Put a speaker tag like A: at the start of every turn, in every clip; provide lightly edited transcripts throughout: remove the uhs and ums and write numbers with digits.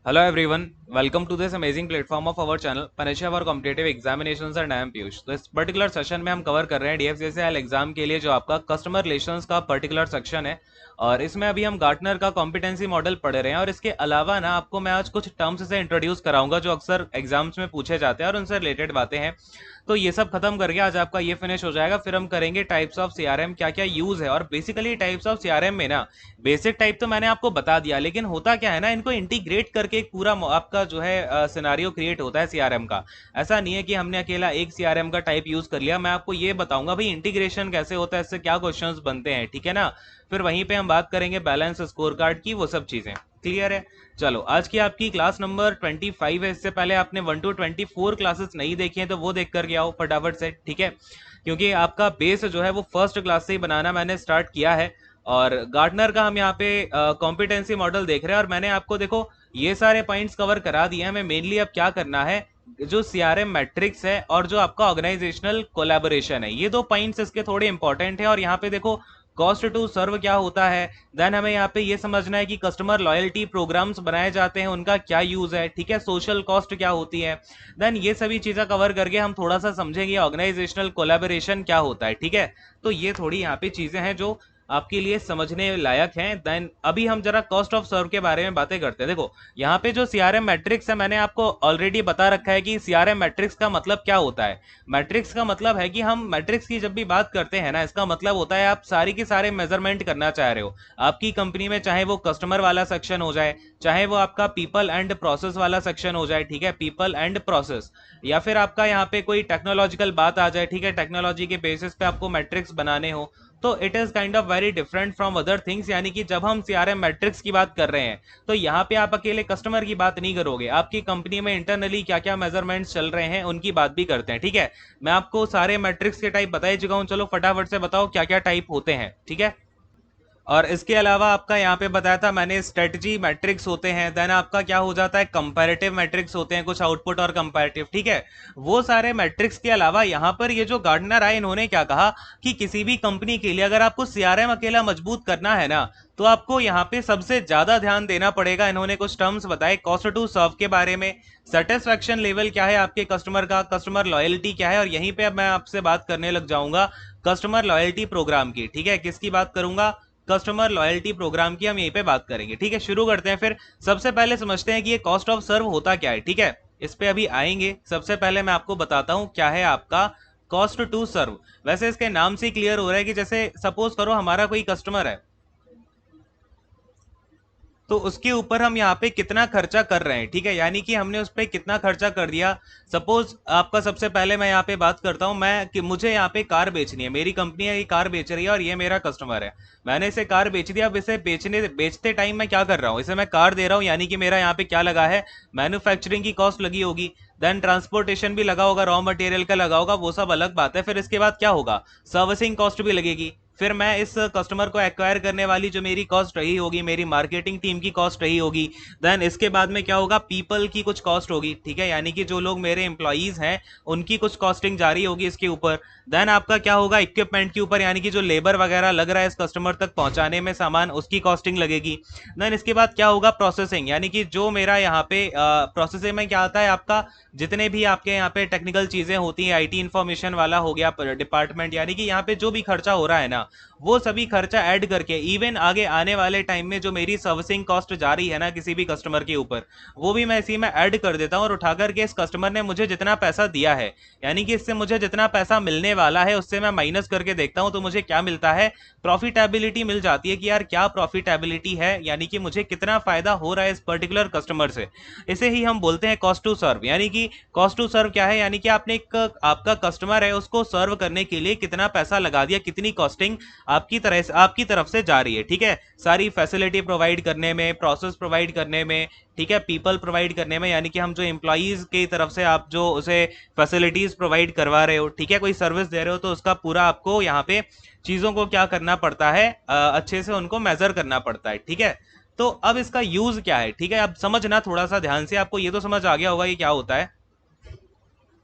A: Hello everyone, welcome to this amazing platform of our channel Panisha for Competitive Examinations and I am Piyush. तो इस particular session में हम cover कर रहे हैं DFCCIL एग्जाम के लिए जो आपका कस्टमर रिलेशंस का पर्टिकुलर सेक्शन है। और इसमें अभी हम गार्टनर का कॉम्पिटेंसी मॉडल पढ़ रहे हैं और इसके अलावा ना आपको मैं आज कुछ टर्म्स से इंट्रोड्यूस कराऊंगा जो अक्सर एग्जाम्स में पूछे जाते हैं और उनसे रिलेटेड बातें हैं। तो ये सब खत्म करके आज आपका ये फिनिश हो जाएगा। फिर हम करेंगे टाइप्स ऑफ सीआरएम, क्या क्या यूज है। और बेसिकली टाइप्स ऑफ सीआरएम में ना बेसिक टाइप तो मैंने आपको बता दिया, लेकिन होता क्या है ना, इनको इंटीग्रेट करके एक पूरा आपका जो है सिनारियो क्रिएट होता है सीआरएम का। ऐसा नहीं है कि हमने अकेला एक सीआरएम का टाइप यूज कर लिया। मैं आपको ये बताऊंगा भाई इंटीग्रेशन कैसे होता है, इससे क्या क्वेश्चंस बनते हैं, ठीक है ना। फिर वहीं पे हम बात करेंगे बैलेंस स्कोर कार्ड की, वो सब चीजें क्लियर है। चलो, आज की आपकी क्लास नंबर 25 है। इससे पहले आपने 1 to 24 क्लासेस नहीं देखी हैं तो वो देख करके आओ फटाफट से, ठीक है। क्योंकि आपका बेस जो है वो फर्स्ट क्लास से ही बनाना मैंने स्टार्ट किया है। और गार्डनर का हम यहाँ पे कॉम्पिटेंसी मॉडल देख रहे हैं और मैंने आपको देखो ये सारे पॉइंट्स कवर करा दिए हैं। हमें मेनली अब क्या करना है, जो सीआरएम मैट्रिक्स है और जो आपका ऑर्गेनाइजेशनल कोलैबोरेशन है, ये दो पॉइंट्स इसके थोड़े इंपॉर्टेंट है। और यहाँ पे देखो कॉस्ट टू सर्व क्या होता है, देन हमें यहाँ पे ये समझना है कि कस्टमर लॉयल्टी प्रोग्राम्स बनाए जाते हैं, उनका क्या यूज है, ठीक है। सोशल कॉस्ट क्या होती है, देन ये सभी चीजें कवर करके हम थोड़ा सा समझेंगे ऑर्गेनाइजेशनल कोलैबोरेशन क्या होता है, ठीक है। तो ये थोड़ी यहाँ पे चीजें हैं जो आपके लिए समझने लायक हैं। देन अभी हम जरा कॉस्ट ऑफ सर्व के बारे में बातें करते हैं। देखो यहाँ पे जो सीआरएम मैट्रिक्स है मैंने आपको ऑलरेडी बता रखा है कि सीआरएम मैट्रिक्स का मतलब क्या होता है। मैट्रिक्स का मतलब है कि हम मैट्रिक्स की जब भी बात करते हैं ना, इसका मतलब होता है आप सारी की सारे मेजरमेंट करना चाह रहे हो आपकी कंपनी में, चाहे वो कस्टमर वाला सेक्शन हो जाए, चाहे वो आपका पीपल एंड प्रोसेस वाला सेक्शन हो जाए, ठीक है, पीपल एंड प्रोसेस, या फिर आपका यहाँ पे कोई टेक्नोलॉजिकल बात आ जाए, ठीक है, टेक्नोलॉजी के बेसिस पे आपको मैट्रिक्स बनाने हो। तो it is kind of very different from other things. यानी कि जब हम सीआरएम मैट्रिक्स की बात कर रहे हैं तो यहाँ पे आप अकेले कस्टमर की बात नहीं करोगे, आपकी कंपनी में इंटरनली क्या क्या मेजरमेंट्स चल रहे हैं उनकी बात भी करते हैं, ठीक है। मैं आपको सारे मैट्रिक्स के टाइप बता ही चुका हूँ। चलो फटाफट से बताओ क्या क्या टाइप होते हैं, ठीक है। और इसके अलावा आपका यहाँ पे बताया था मैंने स्ट्रेटजी मैट्रिक्स होते हैं, देन आपका क्या हो जाता है कंपैरेटिव मैट्रिक्स होते हैं, कुछ आउटपुट और कंपैरेटिव, ठीक है। वो सारे मैट्रिक्स के अलावा यहाँ पर ये जो गार्डनर आए इन्होंने क्या कहा कि किसी भी कंपनी के लिए अगर आपको सीआरएम अकेला मजबूत करना है ना, तो आपको यहाँ पे सबसे ज्यादा ध्यान देना पड़ेगा। इन्होंने कुछ टर्म्स बताए कॉस्ट टू सर्व के बारे में, सेटिस्फेक्शन लेवल क्या है आपके कस्टमर का, कस्टमर लॉयल्टी क्या है, और यहीं पे अब मैं आपसे बात करने लग जाऊंगा कस्टमर लॉयल्टी प्रोग्राम की, ठीक है। किसकी बात करूंगा, कस्टमर लॉयल्टी प्रोग्राम की हम यहीं पे बात करेंगे, ठीक है। शुरू करते हैं। फिर सबसे पहले समझते हैं कि ये कॉस्ट ऑफ सर्व होता क्या है, ठीक है। इस पे अभी आएंगे। सबसे पहले मैं आपको बताता हूं क्या है आपका कॉस्ट टू सर्व। वैसे इसके नाम से क्लियर हो रहा है कि जैसे सपोज करो हमारा कोई कस्टमर है, तो उसके ऊपर हम यहाँ पे कितना खर्चा कर रहे हैं, ठीक है। यानी कि हमने उस पर कितना खर्चा कर दिया। सपोज आपका सबसे पहले मैं यहाँ पे बात करता हूँ, मैं कि मुझे यहाँ पे कार बेचनी है, मेरी कंपनी है ये कार बेच रही है और ये मेरा कस्टमर है। मैंने इसे कार बेच दिया। अब इसे बेचते टाइम मैं क्या कर रहा हूँ, इसे मैं कार दे रहा हूँ, यानी कि मेरा यहाँ पे क्या लगा है, मैन्युफैक्चरिंग की कॉस्ट लगी होगी, देन ट्रांसपोर्टेशन भी लगा होगा, रॉ मटेरियल का लगा होगा, वो सब अलग बात है। फिर इसके बाद क्या होगा, सर्विसिंग कॉस्ट भी लगेगी। फिर मैं इस कस्टमर को एक्वायर करने वाली जो मेरी कॉस्ट रही होगी, मेरी मार्केटिंग टीम की कॉस्ट रही होगी। देन इसके बाद में क्या होगा, पीपल की कुछ कॉस्ट होगी, ठीक है, यानी कि जो लोग मेरे एम्प्लॉइज हैं उनकी कुछ कॉस्टिंग जारी होगी इसके ऊपर। देन आपका क्या होगा, इक्विपमेंट के ऊपर, यानी कि जो लेबर वगैरह लग रहा है इस कस्टमर तक पहुंचाने में सामान, उसकी कॉस्टिंग लगेगी। देन इसके बाद क्या होगा, प्रोसेसिंग, यानी कि जो मेरा यहाँ पे प्रोसेसिंग में क्या आता है आपका, जितने भी आपके यहाँ पे टेक्निकल चीजें होती हैं, आईटी इंफॉर्मेशन वाला हो गया डिपार्टमेंट, यानी कि यहाँ पे जो भी खर्चा हो रहा है ना, वो सभी खर्चा ऐड करके इवन आगे आने वाले टाइम में जो मेरी सर्विसिंग कॉस्ट जा रही है ना किसी भी कस्टमर के ऊपर, वो भी मैं इसी में ऐड कर देता हूँ और उठा करके इस कस्टमर ने मुझे जितना पैसा दिया है, यानी कि इससे मुझे जितना पैसा मिलने वाला है उससे मैं माइनस करके देखता हूँ, तो मुझे क्या मिलता है, प्रॉफिटेबिलिटी मिल जाती है कि यार क्या प्रॉफिटेबिलिटी है, यानी कि मुझे कितना फायदा हो रहा है इस पर्टिकुलर कस्टमर से। इसे ही हम बोलते हैं कॉस्ट टू सर्व। यानी कि कॉस्ट टू सर्व क्या है, यानी कि आपने एक आपका कस्टमर है उसको सर्व करने के लिए कितना पैसा लगा दिया, कितनी कॉस्टिंग आपकी तरफ से जा रही है, ठीक है। सारी फैसिलिटी प्रोवाइड करने में, प्रोसेस प्रोवाइड करने में, ठीक है, पीपल प्रोवाइड करने में, यानी कि हम जो एम्प्लॉइज की तरफ से आप जो उसे फैसिलिटीज प्रोवाइड करवा रहे हो, ठीक है, कोई सर्विस दे रहे हो, तो उसका पूरा आपको यहाँ पे चीजों को क्या करना पड़ता है, अच्छे से उनको मेजर करना पड़ता है, ठीक है। तो अब इसका यूज क्या है, ठीक है, अब समझना थोड़ा सा ध्यान से। आपको ये तो समझ आ गया होगा ये क्या होता है।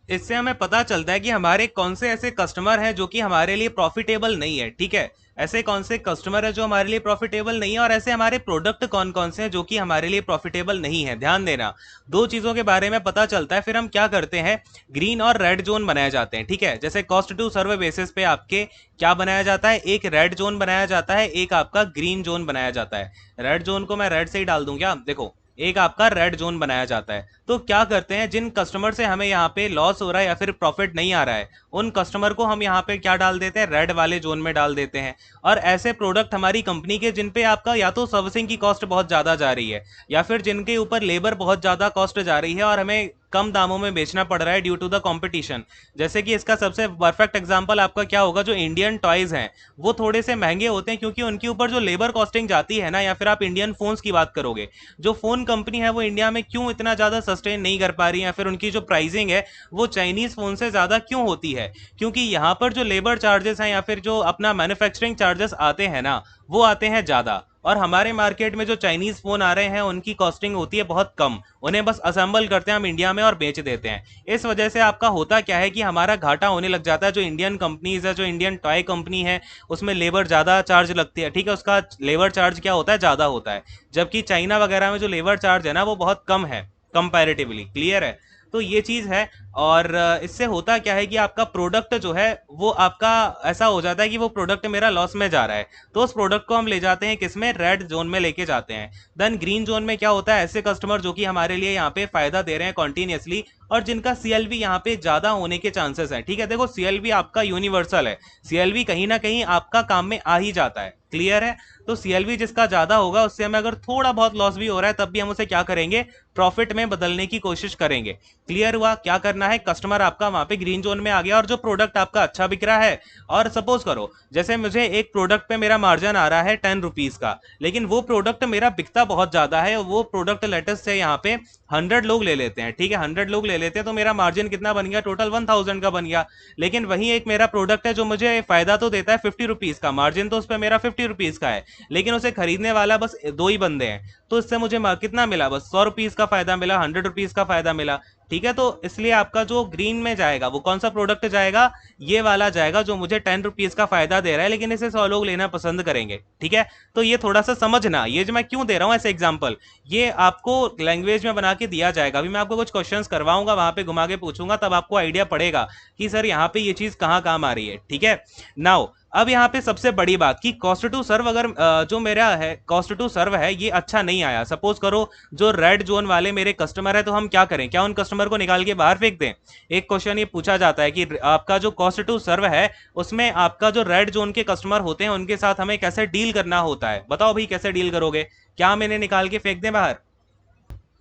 A: इससे हमें पता चलता है कि हमारे कौन से ऐसे कस्टमर हैं जो कि हमारे लिए प्रॉफिटेबल नहीं है, ठीक है। ऐसे कौन से कस्टमर है जो हमारे लिए प्रॉफिटेबल नहीं है, और ऐसे हमारे प्रोडक्ट कौन कौन से हैं जो कि हमारे लिए प्रॉफिटेबल नहीं है। ध्यान देना, दो चीजों के बारे में पता चलता है, फिर हम क्या करते हैं, ग्रीन और रेड जोन बनाए जाते हैं। ठीक है, जैसे कॉस्ट टू सर्व बेसिस पे आपके क्या बनाया जाता है, एक रेड जोन बनाया जाता है, एक आपका ग्रीन जोन बनाया जाता है। रेड जोन को मैं रेड से ही डाल दूं क्या, देखो एक आपका रेड जोन बनाया जाता है। तो क्या करते हैं, जिन कस्टमर से हमें यहाँ पे लॉस हो रहा है या फिर प्रॉफिट नहीं आ रहा है, उन कस्टमर को हम यहाँ पे क्या डाल देते हैं, रेड वाले जोन में डाल देते हैं। और ऐसे प्रोडक्ट हमारी कंपनी के जिन पे आपका या तो सर्विसिंग की कॉस्ट बहुत ज्यादा जा रही है, या फिर जिनके ऊपर लेबर बहुत ज्यादा कॉस्ट जा रही है और हमें कम दामों में बेचना पड़ रहा है ड्यू टू द कंपटीशन। जैसे कि इसका सबसे परफेक्ट एग्जांपल आपका क्या होगा, जो इंडियन टॉयज हैं वो थोड़े से महंगे होते हैं क्योंकि उनके ऊपर जो लेबर कॉस्टिंग जाती है ना, या फिर आप इंडियन फोन्स की बात करोगे, जो फोन कंपनी है वो इंडिया में क्यों इतना ज्यादा सस्टेन नहीं कर पा रही है, या फिर उनकी जो प्राइसिंग है वो चाइनीज फोन से ज्यादा क्यों होती है, क्योंकि यहाँ पर जो लेबर चार्जेस हैं या फिर जो अपना मैन्युफैक्चरिंग चार्जेस आते हैं ना, वो आते हैं ज्यादा। और हमारे मार्केट में जो चाइनीज फोन आ रहे हैं उनकी कॉस्टिंग होती है बहुत कम, उन्हें बस असेंबल करते हैं हम इंडिया में और बेच देते हैं। इस वजह से आपका होता क्या है कि हमारा घाटा होने लग जाता है। जो इंडियन कंपनीज है, जो इंडियन टॉय कंपनी है, उसमें लेबर ज़्यादा चार्ज लगती है। ठीक है, उसका लेबर चार्ज क्या होता है, ज़्यादा होता है, जबकि चाइना वगैरह में जो लेबर चार्ज है ना वो बहुत कम है कंपैरेटिवली। क्लियर है, तो ये चीज़ है। और इससे होता क्या है कि आपका प्रोडक्ट जो है वो आपका ऐसा हो जाता है कि वो प्रोडक्ट मेरा लॉस में जा रहा है, तो उस प्रोडक्ट को हम ले जाते हैं किसमें, रेड जोन में लेके जाते हैं। देन ग्रीन जोन में क्या होता है, ऐसे कस्टमर जो कि हमारे लिए यहाँ पे फायदा दे रहे हैं कॉन्टिन्यूसली, और जिनका सीएलवी यहाँ पे ज्यादा होने के चांसेस है। ठीक है, देखो सीएलवी आपका यूनिवर्सल है, सीएलवी कहीं ना कहीं आपका काम में आ ही जाता है। क्लियर है, तो सीएलवी जिसका ज्यादा होगा उससे हमें अगर थोड़ा बहुत लॉस भी हो रहा है तब भी हम उसे क्या करेंगे, प्रॉफिट में बदलने की कोशिश करेंगे। क्लियर हुआ, क्या करना है, कस्टमर आपका वहां पे ग्रीन जोन में आ गया और जो प्रोडक्ट आपका अच्छा बिक रहा है, और सपोज करो जैसे मुझे एक प्रोडक्ट पे मेरा मार्जिन आ रहा है 10 रुपीज का, लेकिन वो प्रोडक्ट मेरा बिकता बहुत ज्यादा है, वो प्रोडक्ट लेटेस्ट से यहाँ पे 100 लोग ले लेते हैं। ठीक है, 100 लोग ले लेते हैं तो मेरा मार्जिन कितना बन गया, टोटल 1000 का बन गया। लेकिन वही एक मेरा प्रोडक्ट है जो मुझे फायदा तो देता है 50 रुपीज का, मार्जिन तो उस पर मेरा 50 रुपीज का है, लेकिन उसे खरीदने वाला बस दो ही बंदे हैं, तो इससे मुझे कितना मिला, बस 100 रुपीज का फायदा मिला, 100 रुपीज का फायदा मिला। ठीक है, तो इसलिए आपका जो ग्रीन में जाएगा वो कौन सा प्रोडक्ट जाएगा, ये वाला जाएगा जो मुझे 10 रुपीज का फायदा दे रहा है, लेकिन इसे 100 लोग लेना पसंद करेंगे। ठीक है, तो ये थोड़ा सा समझना, ये जो मैं क्यों दे रहा हूँ ऐसे एग्जाम्पल, ये आपको लैंग्वेज में बना के दिया जाएगा। अभी मैं आपको कुछ क्वेश्चंस करवाऊंगा, वहां पे घुमा के पूछूंगा, तब आपको आइडिया पड़ेगा कि सर यहाँ पे ये चीज कहाँ काम आ रही है। ठीक है, नाउ अब यहाँ पे सबसे बड़ी बात कि कॉस्ट टू सर्व, अगर जो मेरा है कॉस्ट टू सर्व है ये अच्छा नहीं आया, सपोज करो जो रेड जोन वाले मेरे कस्टमर है, तो हम क्या करें, क्या उन कस्टमर को निकाल के बाहर फेंक दें। एक क्वेश्चन ये पूछा जाता है कि आपका जो कॉस्ट टू सर्व है उसमें आपका जो रेड जोन के कस्टमर होते हैं उनके साथ हमें कैसे डील करना होता है, बताओ भाई कैसे डील करोगे, क्या हम इन्हें निकाल के फेंक दें बाहर,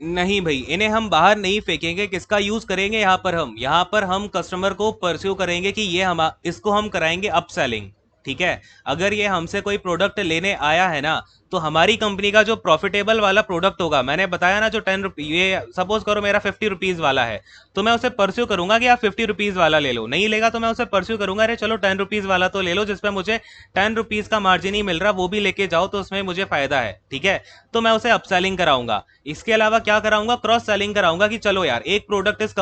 A: नहीं भाई, इन्हें हम बाहर नहीं फेंकेंगे। किसका यूज करेंगे यहाँ पर हम कस्टमर को परस्यू करेंगे कि ये हम इसको हम कराएंगे अपसेलिंग। ठीक है, अगर ये हमसे कोई प्रोडक्ट लेने आया है ना, तो हमारी कंपनी का जो प्रॉफिटेबल वाला प्रोडक्ट होगा, मैंने बताया ना जो 10 रुपीज, ये सपोज करो मेरा 50 रुपीज वाला है, तो मैं उसे परस्यू करूंगा कि आप 50 रुपीज वाला ले लो, नहीं लेगा तो मैं उसे परस्यू करूंगा, अरे चलो 10 रुपीज वाला तो ले लो जिसपे मुझे 10 रुपीज का मार्जिन ही मिल रहा, वो भी लेके जाओ तो उसमें मुझे फायदा है। ठीक है, तो मैं उसे अपसेलिंग कराऊंगा। इसके अलावा क्या कराऊंगा, क्रॉस सेलिंग कराऊंगा कि चलो यार एक प्रोडक्ट इस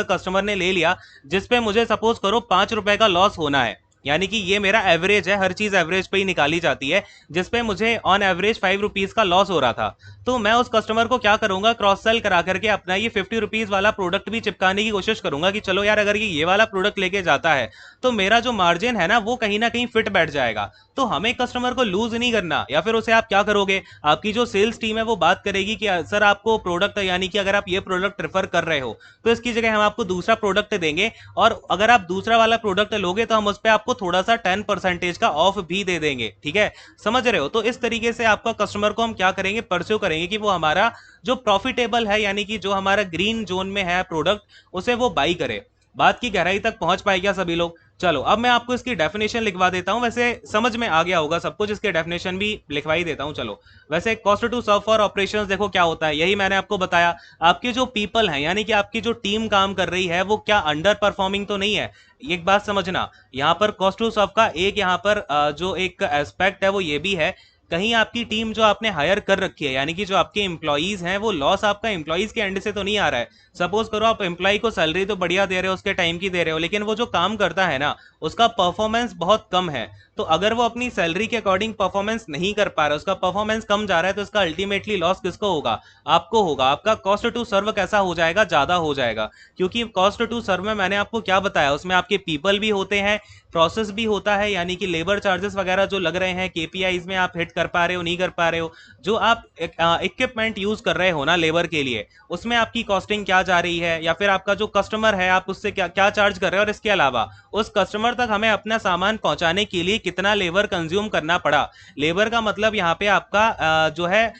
A: कस्टमर ने ले लिया जिसपे मुझे सपोज करो 5 रुपए का लॉस होना है, यानी कि ये मेरा एवरेज है, हर चीज एवरेज पे ही निकाली जाती है, जिसपे मुझे ऑन एवरेज 5 रुपीज का लॉस हो रहा था। तो मैं उस कस्टमर को क्या करूंगा, क्रॉस सेल करा करके अपना ये 50 रुपीज वाला प्रोडक्ट भी चिपकाने की कोशिश करूंगा कि चलो यार अगर ये वाला प्रोडक्ट लेके जाता है तो मेरा जो मार्जिन है ना वो कहीं ना कहीं फिट बैठ जाएगा। तो हमें कस्टमर को लूज नहीं करना, या फिर उसे आप क्या करोगे, आपकी जो सेल्स टीम है वो बात करेगी कि सर आपको प्रोडक्ट, यानी कि अगर आप ये प्रोडक्ट प्रेफर कर रहे हो तो इसकी जगह हम आपको दूसरा प्रोडक्ट देंगे, और अगर आप दूसरा वाला प्रोडक्ट लोगे तो हम उस पर आपको थोड़ा सा 10% का ऑफ भी दे देंगे। ठीक है, समझ रहे हो, तो इस तरीके से आपका कस्टमर को हम क्या करेंगे, परस्यू करेंगे कि वो हमारा जो प्रॉफिटेबल है, यानी कि जो हमारा ग्रीन जोन में है प्रोडक्ट, उसे वो बाई करे। बात की गहराई तक पहुंच पाए क्या सभी लोग? चलो अब मैं आपको इसकी डेफिनेशन लिखवा देता हूं, वैसे समझ में आ गया होगा सब कुछ, इसके डेफिनेशन भी लिखवा ही देता हूं। चलो, वैसे cost to serve for operations देखो क्या होता है, यही मैंने आपको बताया। आपके जो पीपल हैं, यानी कि आपकी जो टीम काम कर रही है, वो क्या अंडर परफॉर्मिंग तो नहीं है। एक बात समझना, यहाँ पर कॉस्ट टू सर्व का एक यहाँ पर जो एक एस्पेक्ट है वो ये भी है कहीं आपकी टीम जो आपने हायर कर रखी है, यानी कि जो आपके एम्प्लॉईज हैं, वो लॉस आपका एम्प्लॉईज के एंड से तो नहीं आ रहा है। सपोज करो आप एम्प्लॉई को सैलरी तो बढ़िया दे रहे हो, उसके टाइम की दे रहे हो, लेकिन वो जो काम करता है ना, उसका परफॉर्मेंस बहुत कम है। तो अगर वो अपनी सैलरी के अकॉर्डिंग परफॉर्मेंस नहीं कर पा रहा है, उसका परफॉर्मेंस कम जा रहा है, तो इसका अल्टीमेटली लॉस किसको होगा? आपको होगा। आपका कॉस्ट टू सर्व कैसा हो जाएगा? ज्यादा हो जाएगा। क्योंकि कॉस्ट टू सर्व में मैंने आपको क्या बताया, उसमें आपके पीपल भी होते हैं, प्रोसेस भी होता है, यानी कि लेबर चार्जेस वगैरह जो लग रहे हैं, केपीआईज में आप हिट कर पा रहे हो नहीं कर पा रहे हो, जो आप इक्विपमेंट यूज कर रहे हो ना लेबर के लिए, उसमें आपकी कॉस्टिंग क्या जा रही है, या फिर आपका जो कस्टमर है आप उससे क्या क्या चार्ज कर रहे हो, और इसके अलावा उस कस्टमर तक हमें अपना सामान पहुंचाने के लिए कितना लेबर कंज्यूम करना पड़ा। लेबर का मतलब यहाँ पे आपका जो है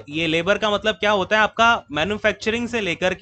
A: ये लेबर का मतलब क्या होता है, आपका मैन्युफैक्चरिंग से लेकर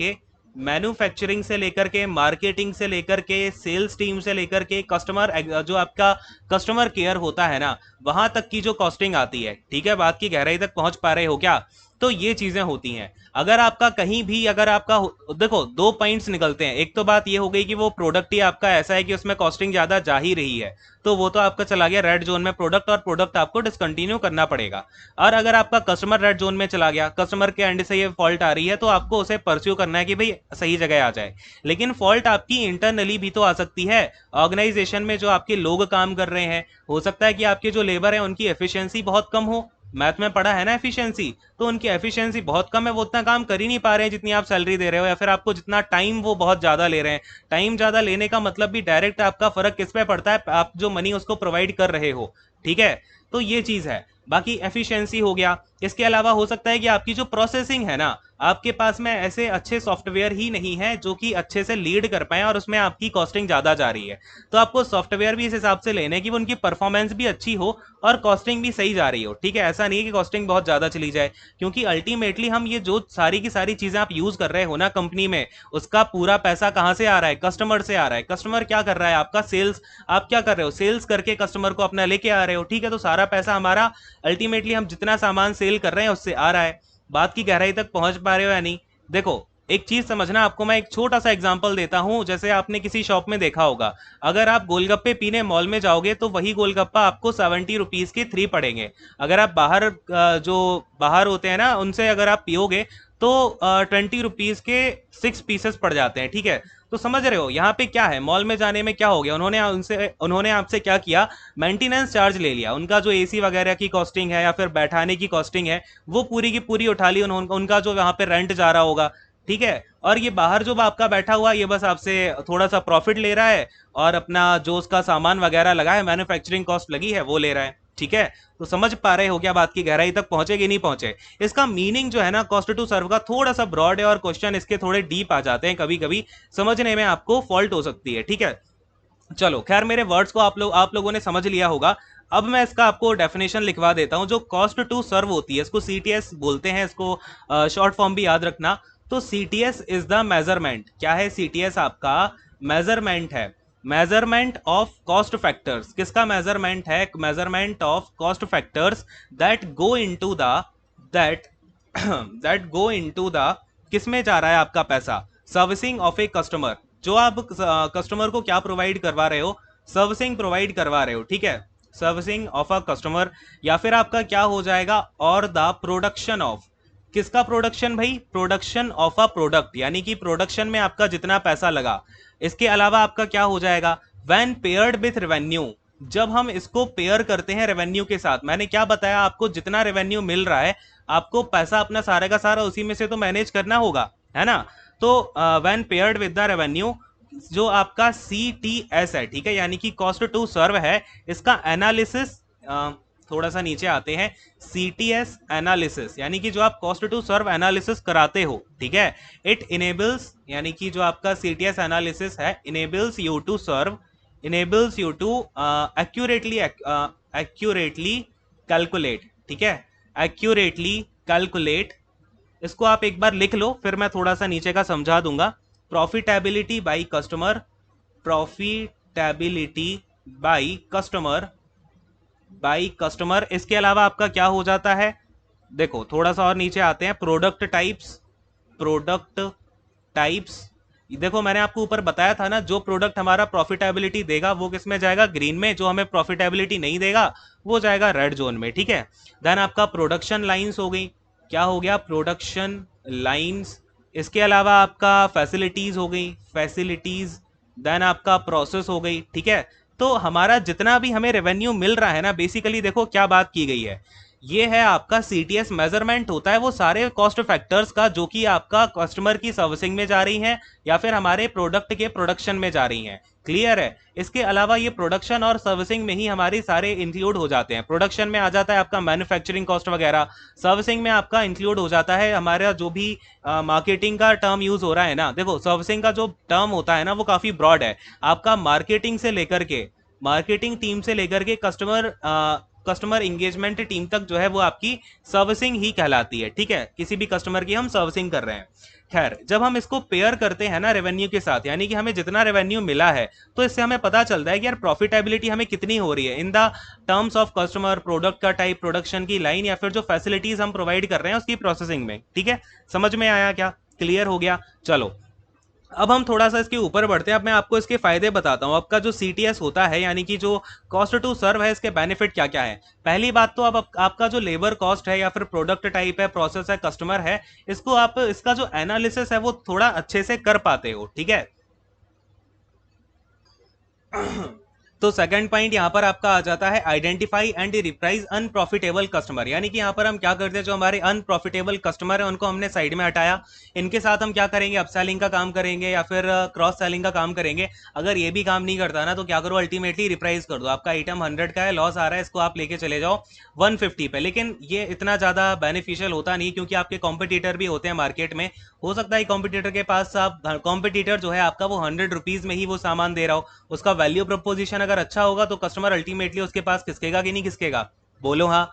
A: के मार्केटिंग से लेकर के सेल्स टीम से लेकर के कस्टमर जो आपका कस्टमर केयर होता है ना, वहां तक की जो कॉस्टिंग आती है। ठीक है, बात की गहराई तक पहुंच पा रहे हो क्या? तो ये चीजें होती हैं। अगर आपका कहीं भी अगर आपका देखो, दो पॉइंट्स निकलते हैं। एक तो बात ये हो गई कि वो प्रोडक्ट ही आपका ऐसा है कि उसमें कॉस्टिंग ज्यादा जा ही रही है, तो वो तो आपका चला गया रेड जोन में प्रोडक्ट, और प्रोडक्ट आपको डिसकंटिन्यू करना पड़ेगा। और अगर आपका कस्टमर रेड जोन में चला गया, कस्टमर के एंड से ये फॉल्ट आ रही है, तो आपको उसे परस्यू करना है कि भाई सही जगह आ जाए। लेकिन फॉल्ट आपकी इंटरनली भी तो आ सकती है। ऑर्गेनाइजेशन में जो आपके लोग काम कर रहे हैं, हो सकता है कि आपके जो लेबर है उनकी एफिशिएंसी बहुत कम हो। मैथ में पढ़ा है ना एफिशिएंसी, तो उनकी एफिशिएंसी बहुत कम है, वो उतना काम कर ही नहीं पा रहे हैं जितनी आप सैलरी दे रहे हो, या फिर आपको जितना टाइम वो बहुत ज्यादा ले रहे हैं। टाइम ज्यादा लेने का मतलब भी डायरेक्ट आपका फर्क किस पे पड़ता है? आप जो मनी उसको प्रोवाइड कर रहे हो। ठीक है, तो ये चीज है। बाकी एफिशिएंसी हो गया। इसके अलावा हो सकता है कि आपकी जो प्रोसेसिंग है ना, आपके पास में ऐसे अच्छे सॉफ्टवेयर ही नहीं है जो कि अच्छे से लीड कर पाए, और उसमें आपकी कॉस्टिंग ज्यादा जा रही है। तो आपको सॉफ्टवेयर भी इस हिसाब से लेने की उनकी परफॉर्मेंस भी अच्छी हो और कॉस्टिंग भी सही जा रही हो। ठीक है, ऐसा नहीं है कि कॉस्टिंग बहुत ज्यादा चली जाए, क्योंकि अल्टीमेटली हम ये जो सारी की सारी चीजें आप यूज कर रहे हो ना कंपनी में, उसका पूरा पैसा कहां से आ रहा है? कस्टमर से आ रहा है। कस्टमर क्या कर रहा है? आपका सेल्स। आप क्या कर रहे हो? सेल्स करके कस्टमर को अपना लेके आ रहे हो। ठीक है, तो सारा पैसा हमारा अल्टीमेटली हम जितना सामान सेल कर रहे हैं उससे आ रहा है। बात की गहराई तक पहुंच पा रहे हो या नहीं? देखो, एक चीज समझना, आपको मैं एक छोटा सा एग्जांपल देता हूं। जैसे आपने किसी शॉप में देखा होगा, अगर आप गोलगप्पे पीने मॉल में जाओगे तो वही गोलगप्पा आपको 70 रुपीज के 3 पड़ेंगे। अगर आप बाहर जो बाहर होते हैं ना, उनसे अगर आप पियोगे तो 20 रुपीज के 6 पीसेस पड़ जाते हैं। ठीक है, तो समझ रहे हो यहाँ पे क्या है? मॉल में जाने में क्या हो गया, उन्होंने आपसे क्या किया? मेंटेनेंस चार्ज ले लिया। उनका जो एसी वगैरह की कॉस्टिंग है या फिर बैठाने की कॉस्टिंग है, वो पूरी की पूरी उठा ली उनका जो वहां पे रेंट जा रहा होगा। ठीक है, और ये बाहर जो आपका बैठा हुआ, ये बस आपसे थोड़ा सा प्रॉफिट ले रहा है, और अपना जो उसका सामान वगैरह लगा है, मैन्युफैक्चरिंग कॉस्ट लगी है, वो ले रहा है। ठीक है, तो समझ पा रहे हो क्या? बात की गहराई तक पहुंचे कि नहीं पहुंचे? इसका मीनिंग जो है ना, कॉस्ट टू सर्व का थोड़ा सा ब्रॉड है, और क्वेश्चन इसके थोड़े डीप आ जाते हैं कभी कभी, समझने में आपको फॉल्ट हो सकती है। ठीक है, चलो खैर, मेरे वर्ड्स को आप लोगों ने समझ लिया होगा। अब मैं इसका आपको डेफिनेशन लिखवा देता हूं। जो कॉस्ट टू सर्व होती है, इसको सीटीएस बोलते हैं, इसको शॉर्ट फॉर्म भी याद रखना। तो सीटीएस इज द मेजरमेंट। क्या है सीटीएस? आपका मेजरमेंट है। Measurement of cost factors. किसका मेजरमेंट है? Measurement of cost factors that go into the that that go into the किस में जा रहा है आपका पैसा? Servicing of a customer. जो आप कस्टमर को क्या प्रोवाइड करवा रहे हो? सर्विसिंग प्रोवाइड करवा रहे हो। ठीक है, सर्विसिंग ऑफ अ कस्टमर। या फिर आपका क्या हो जाएगा? और द प्रोडक्शन ऑफ। किसका प्रोडक्शन भाई? प्रोडक्शन ऑफ अ प्रोडक्ट, यानी कि प्रोडक्शन में आपका जितना पैसा लगा। इसके अलावा आपका क्या हो जाएगा? When paired with revenue. जब हम इसको पेयर करते हैं रेवेन्यू के साथ, मैंने क्या बताया आपको? जितना रेवेन्यू मिल रहा है, आपको पैसा अपना सारे का सारा उसी में से तो मैनेज करना होगा, है ना? तो when paired with the revenue, जो आपका CTS है, ठीक है, यानी कि कॉस्ट टू सर्व है, इसका एनालिसिस, थोड़ा सा नीचे आते हैं, CTS एनालिसिस, यानी कि जो आप कॉस्ट टू सर्व एनालिसिस कराते हो, ठीक है, इट इनेबल्स, यानी कि जो आपका CTS एनालिसिस है, enables you to serve, enables you to accurately calculate. ठीक है, एक्यूरेटली कैलकुलेट। इसको आप एक बार लिख लो, फिर मैं थोड़ा सा नीचे का समझा दूंगा। Profitability by customer, profitability by customer, by customer. इसके अलावा आपका क्या हो जाता है? देखो थोड़ा सा और नीचे आते हैं, प्रोडक्ट टाइप्स, प्रोडक्ट टाइप्स, देखो मैंने आपको ऊपर बताया था ना, जो प्रोडक्ट हमारा प्रॉफिटेबिलिटी देगा वो किस में जाएगा, ग्रीन में, जो हमें प्रॉफिटेबिलिटी नहीं देगा वो जाएगा रेड जोन में, ठीक है। देन आपका प्रोडक्शन लाइंस हो गई, क्या हो गया, प्रोडक्शन लाइंस। इसके अलावा आपका फैसिलिटीज हो गई, फैसिलिटीज। देन आपका प्रोसेस हो गई, ठीक है। तो हमारा जितना भी हमें रेवेन्यू मिल रहा है ना, बेसिकली देखो क्या बात की गई है, ये है आपका सीटीएस मेजरमेंट होता है वो सारे कॉस्ट फैक्टर्स का, जो कि आपका कस्टमर की सर्विसिंग में जा रही हैं या फिर हमारे प्रोडक्ट के प्रोडक्शन में जा रही हैं। क्लियर है। इसके अलावा ये प्रोडक्शन और सर्विसिंग में ही हमारी सारे इंक्लूड हो जाते हैं। प्रोडक्शन में आ जाता है आपका मैन्युफैक्चरिंग कॉस्ट वगैरह, सर्विसिंग में आपका इंक्लूड हो जाता है हमारा जो भी मार्केटिंग का टर्म यूज हो रहा है ना। देखो सर्विसिंग का जो टर्म होता है ना वो काफी ब्रॉड है, आपका मार्केटिंग से लेकर के, मार्केटिंग टीम से लेकर के कस्टमर इंगेजमेंट टीम तक जो है वो आपकी सर्विसिंग ही कहलाती है, ठीक है। किसी भी कस्टमर की हम सर्विसिंग कर रहे हैं। खैर जब हम इसको पेयर करते हैं ना रेवेन्यू के साथ, यानी कि हमें जितना रेवेन्यू मिला है, तो इससे हमें पता चलता है कि यार प्रॉफिटेबिलिटी हमें कितनी हो रही है in the terms of customer, product का टाइप, प्रोडक्शन की लाइन, या फिर जो फैसिलिटीज हम प्रोवाइड कर रहे हैं उसकी प्रोसेसिंग में, ठीक है। समझ में आया क्या, क्लियर हो गया। चलो अब हम थोड़ा सा इसके ऊपर बढ़ते हैं। अब मैं आपको इसके फायदे बताता हूं। आपका जो सीटीएस होता है यानी कि जो कॉस्ट टू सर्व है, इसके बेनिफिट क्या क्या है। पहली बात तो अब आपका जो लेबर कॉस्ट है या फिर प्रोडक्ट टाइप है, प्रोसेस है, कस्टमर है, इसको आप इसका जो एनालिसिस है वो थोड़ा अच्छे से कर पाते हो, ठीक है। तो सेकंड पॉइंट यहां पर आपका आ जाता है identify and reprise unprofitable customer, यानी कि यहां पर हम क्या करते हैं, जो हमारे अनप्रॉफिटेबल कस्टमर है उनको हमने साइड में हटाया, इनके साथ हम क्या करेंगे, अपसेलिंग का काम करेंगे या फिर क्रॉस सेलिंग का काम करेंगे। अगर ये भी काम नहीं करता ना तो क्या करो, अल्टीमेटली रिप्राइज कर दो। आपका आइटम 100 का है, लॉस आ रहा है, इसको आप लेके चले जाओ 150 पे। लेकिन ये इतना ज्यादा बेनिफिशियल होता नहीं, क्योंकि आपके कॉम्पिटिटर भी होते हैं मार्केट में। हो सकता है कॉम्पिटिटर के पास आप, कॉम्पिटिटर जो है आपका वो 100 रुपीज में ही वो सामान दे रहा हो, उसका वैल्यू प्रपोजिशन अगर अच्छा होगा तो कस्टमर अल्टीमेटली उसके पास खिसकेगा कि नहीं खिसकेगा, बोलो हाँ।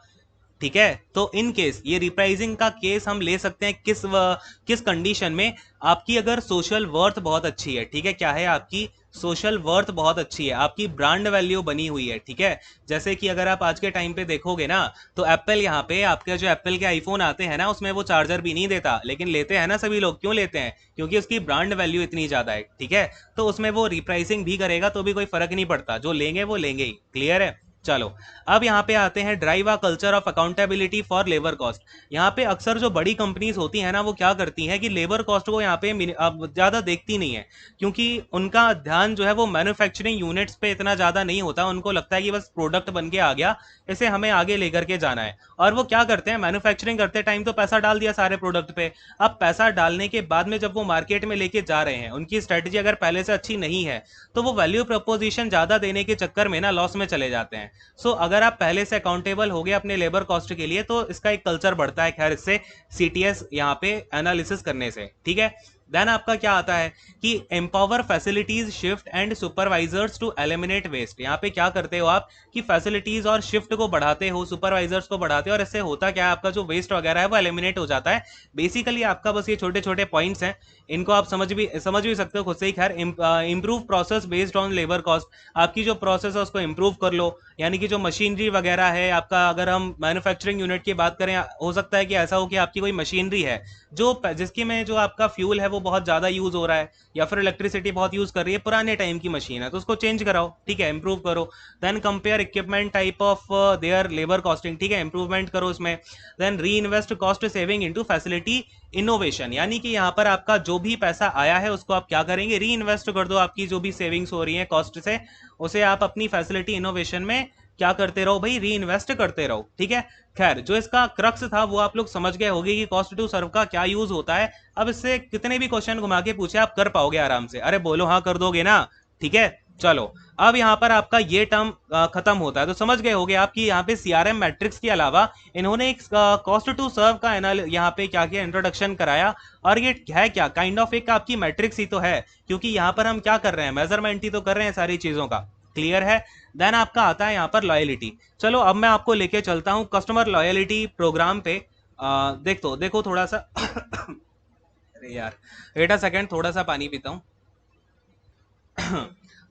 A: ठीक है। तो इन केस ये रिप्राइजिंग का केस हम ले सकते हैं किस कंडीशन में, आपकी अगर सोशल वर्थ बहुत अच्छी है, ठीक है। क्या है, आपकी सोशल वर्थ बहुत अच्छी है, आपकी ब्रांड वैल्यू बनी हुई है, ठीक है। जैसे कि अगर आप आज के टाइम पे देखोगे ना, तो एप्पल यहाँ पे आपके जो एप्पल के आईफोन आते हैं ना उसमें वो चार्जर भी नहीं देता, लेकिन लेते हैं ना सभी लोग। क्यों लेते हैं, क्योंकि उसकी ब्रांड वैल्यू इतनी ज्यादा है, ठीक है। तो उसमें वो रिप्राइसिंग भी करेगा तो भी कोई फर्क नहीं पड़ता, जो लेंगे वो लेंगे ही। क्लियर है। चलो अब यहाँ पे आते हैं, drive a culture of accountability for labour cost. यहाँ पे अक्सर जो बड़ी कंपनीज होती है ना वो क्या करती हैं कि लेबर कॉस्ट को यहाँ पे अब ज्यादा देखती नहीं है, क्योंकि उनका ध्यान जो है वो मैन्युफैक्चरिंग यूनिट्स पे इतना ज्यादा नहीं होता। उनको लगता है कि बस प्रोडक्ट बन के आ गया, इसे हमें आगे लेकर के जाना है। और वो क्या करते हैं, मैन्युफैक्चरिंग करते टाइम तो पैसा डाल दिया सारे प्रोडक्ट पे। अब पैसा डालने के बाद में जब वो मार्केट में लेके जा रहे हैं, उनकी स्ट्रेटेजी अगर पहले से अच्छी नहीं है, तो वो वैल्यू प्रपोजिशन ज्यादा देने के चक्कर में ना लॉस में चले जाते हैं। सो अगर आप पहले से अकाउंटेबल हो गए अपने लेबर कॉस्ट के लिए, तो इसका एक कल्चर बढ़ता है खैर इससे, सीटीएस यहाँ पे एनालिसिस करने से, ठीक है। देन आपका क्या आता है कि empower facilities shift and supervisors to eliminate waste. यहाँ पे क्या करते हो आप कि फैसिलिटीज और शिफ्ट को बढ़ाते हो, सुपरवाइजर्स को बढ़ाते हो, और इससे होता क्या है, आपका जो वेस्ट वगैरह है वो एलिमिनेट हो जाता है। बेसिकली आपका बस ये छोटे छोटे पॉइंट्स हैं, इनको आप समझ भी सकते हो खुद से ही। खैर improve process based on labour cost, आपकी जो प्रोसेस है उसको इंप्रूव कर लो, यानी कि जो मशीनरी वगैरह है आपका, अगर हम मैन्युफैक्चरिंग यूनिट की बात करें, हो सकता है कि ऐसा हो कि आपकी कोई मशीनरी है जिसकी में जो आपका फ्यूल है वो बहुत ज़्यादा यूज़ हो रहा है, या फिर इलेक्ट्रिसिटी बहुत यूज़ कर रही है, पुराने टाइम की मशीन है, तो उसको चेंज कराओ, ठीक है, इंप्रूव करो। Then compare equipment type of their labour costing, ठीक है, इंप्रूवमेंट करो इसमें। Then reinvest cost saving into facility innovation, यानी कि यहाँ पर आपका जो भी पैसा आया है उसको आप क्या करेंगे, री इन्वेस्ट कर दो। आपकी जो भी सेविंग्स हो रही है कॉस्ट से, उसे आप अपनी फैसिलिटी इनोवेशन में क्या करते रहो भाई, री इन्वेस्ट करते रहो, ठीक है। खैर जो इसका क्रक्स था वो आप लोग समझ गए होंगे कि कॉस्ट टू सर्व का क्या यूज होता है। अब इससे कितने भी क्वेश्चन घुमा के पूछे आप कर पाओगे आराम से, अरे बोलो हाँ कर दोगे ना, ठीक है। चलो अब यहाँ पर आपका ये टर्म खत्म होता है, तो समझ गए होगे आप कि यहाँ पे सीआरएम मैट्रिक्स के अलावा इन्होंने एक कॉस्ट टू सर्व का यहाँ पे क्या किया, इंट्रोडक्शन कराया। और ये है क्या, काइंड ऑफ एक आपकी मैट्रिक्स ही तो है, क्योंकि यहाँ पर हम क्या कर रहे हैं, मेजरमेंट ही तो कर रहे हैं सारी चीजों का। क्लियर है। देन आपका आता है यहाँ पर लॉयलिटी। चलो अब मैं आपको लेके चलता हूँ कस्टमर लॉयलिटी प्रोग्राम पे। देखो थोड़ा सा अरे यार वेट अ सेकेंड, थोड़ा सा पानी पीता हूँ।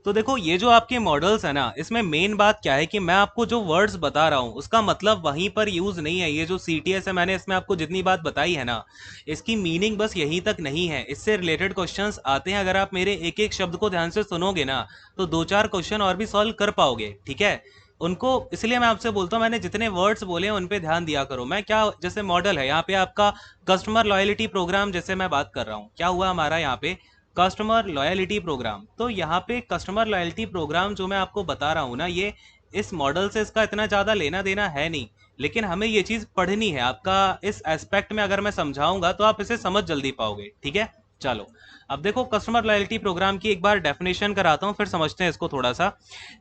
A: तो देखो ये जो आपके मॉडल्स है ना, इसमें मेन बात क्या है कि मैं आपको जो वर्ड्स बता रहा हूँ उसका मतलब वहीं पर यूज नहीं है। ये जो CTS है, मैंने इसमें आपको जितनी बात बताई है ना, इसकी मीनिंग बस यहीं तक नहीं है, इससे रिलेटेड क्वेश्चंस आते हैं। अगर आप मेरे एक एक शब्द को ध्यान से सुनोगे ना, तो दो चार क्वेश्चन और भी सॉल्व कर पाओगे, ठीक है। उनको इसलिए मैं आपसे बोलता हूँ, मैंने जितने वर्ड्स बोले हैं उन पे ध्यान दिया करो। मैं क्या, जैसे मॉडल है यहाँ पे आपका कस्टमर लॉयलिटी प्रोग्राम, जैसे मैं बात कर रहा हूँ, क्या हुआ हमारा यहाँ पे कस्टमर लॉयलिटी प्रोग्राम। तो यहाँ पे कस्टमर लॉयलिटी प्रोग्राम जो मैं आपको बता रहा हूँ ना, ये इस मॉडल से इसका इतना ज़्यादा लेना देना है नहीं, लेकिन हमें ये चीज़ पढ़नी है। आपका इस एस्पेक्ट में अगर मैं समझाऊंगा तो आप इसे समझ जल्दी पाओगे, ठीक है। चलो, अब देखो कस्टमर लॉयल्टी प्रोग्राम की एक बार डेफिनेशन कराता हूँ, फिर समझते हैं इसको थोड़ा सा।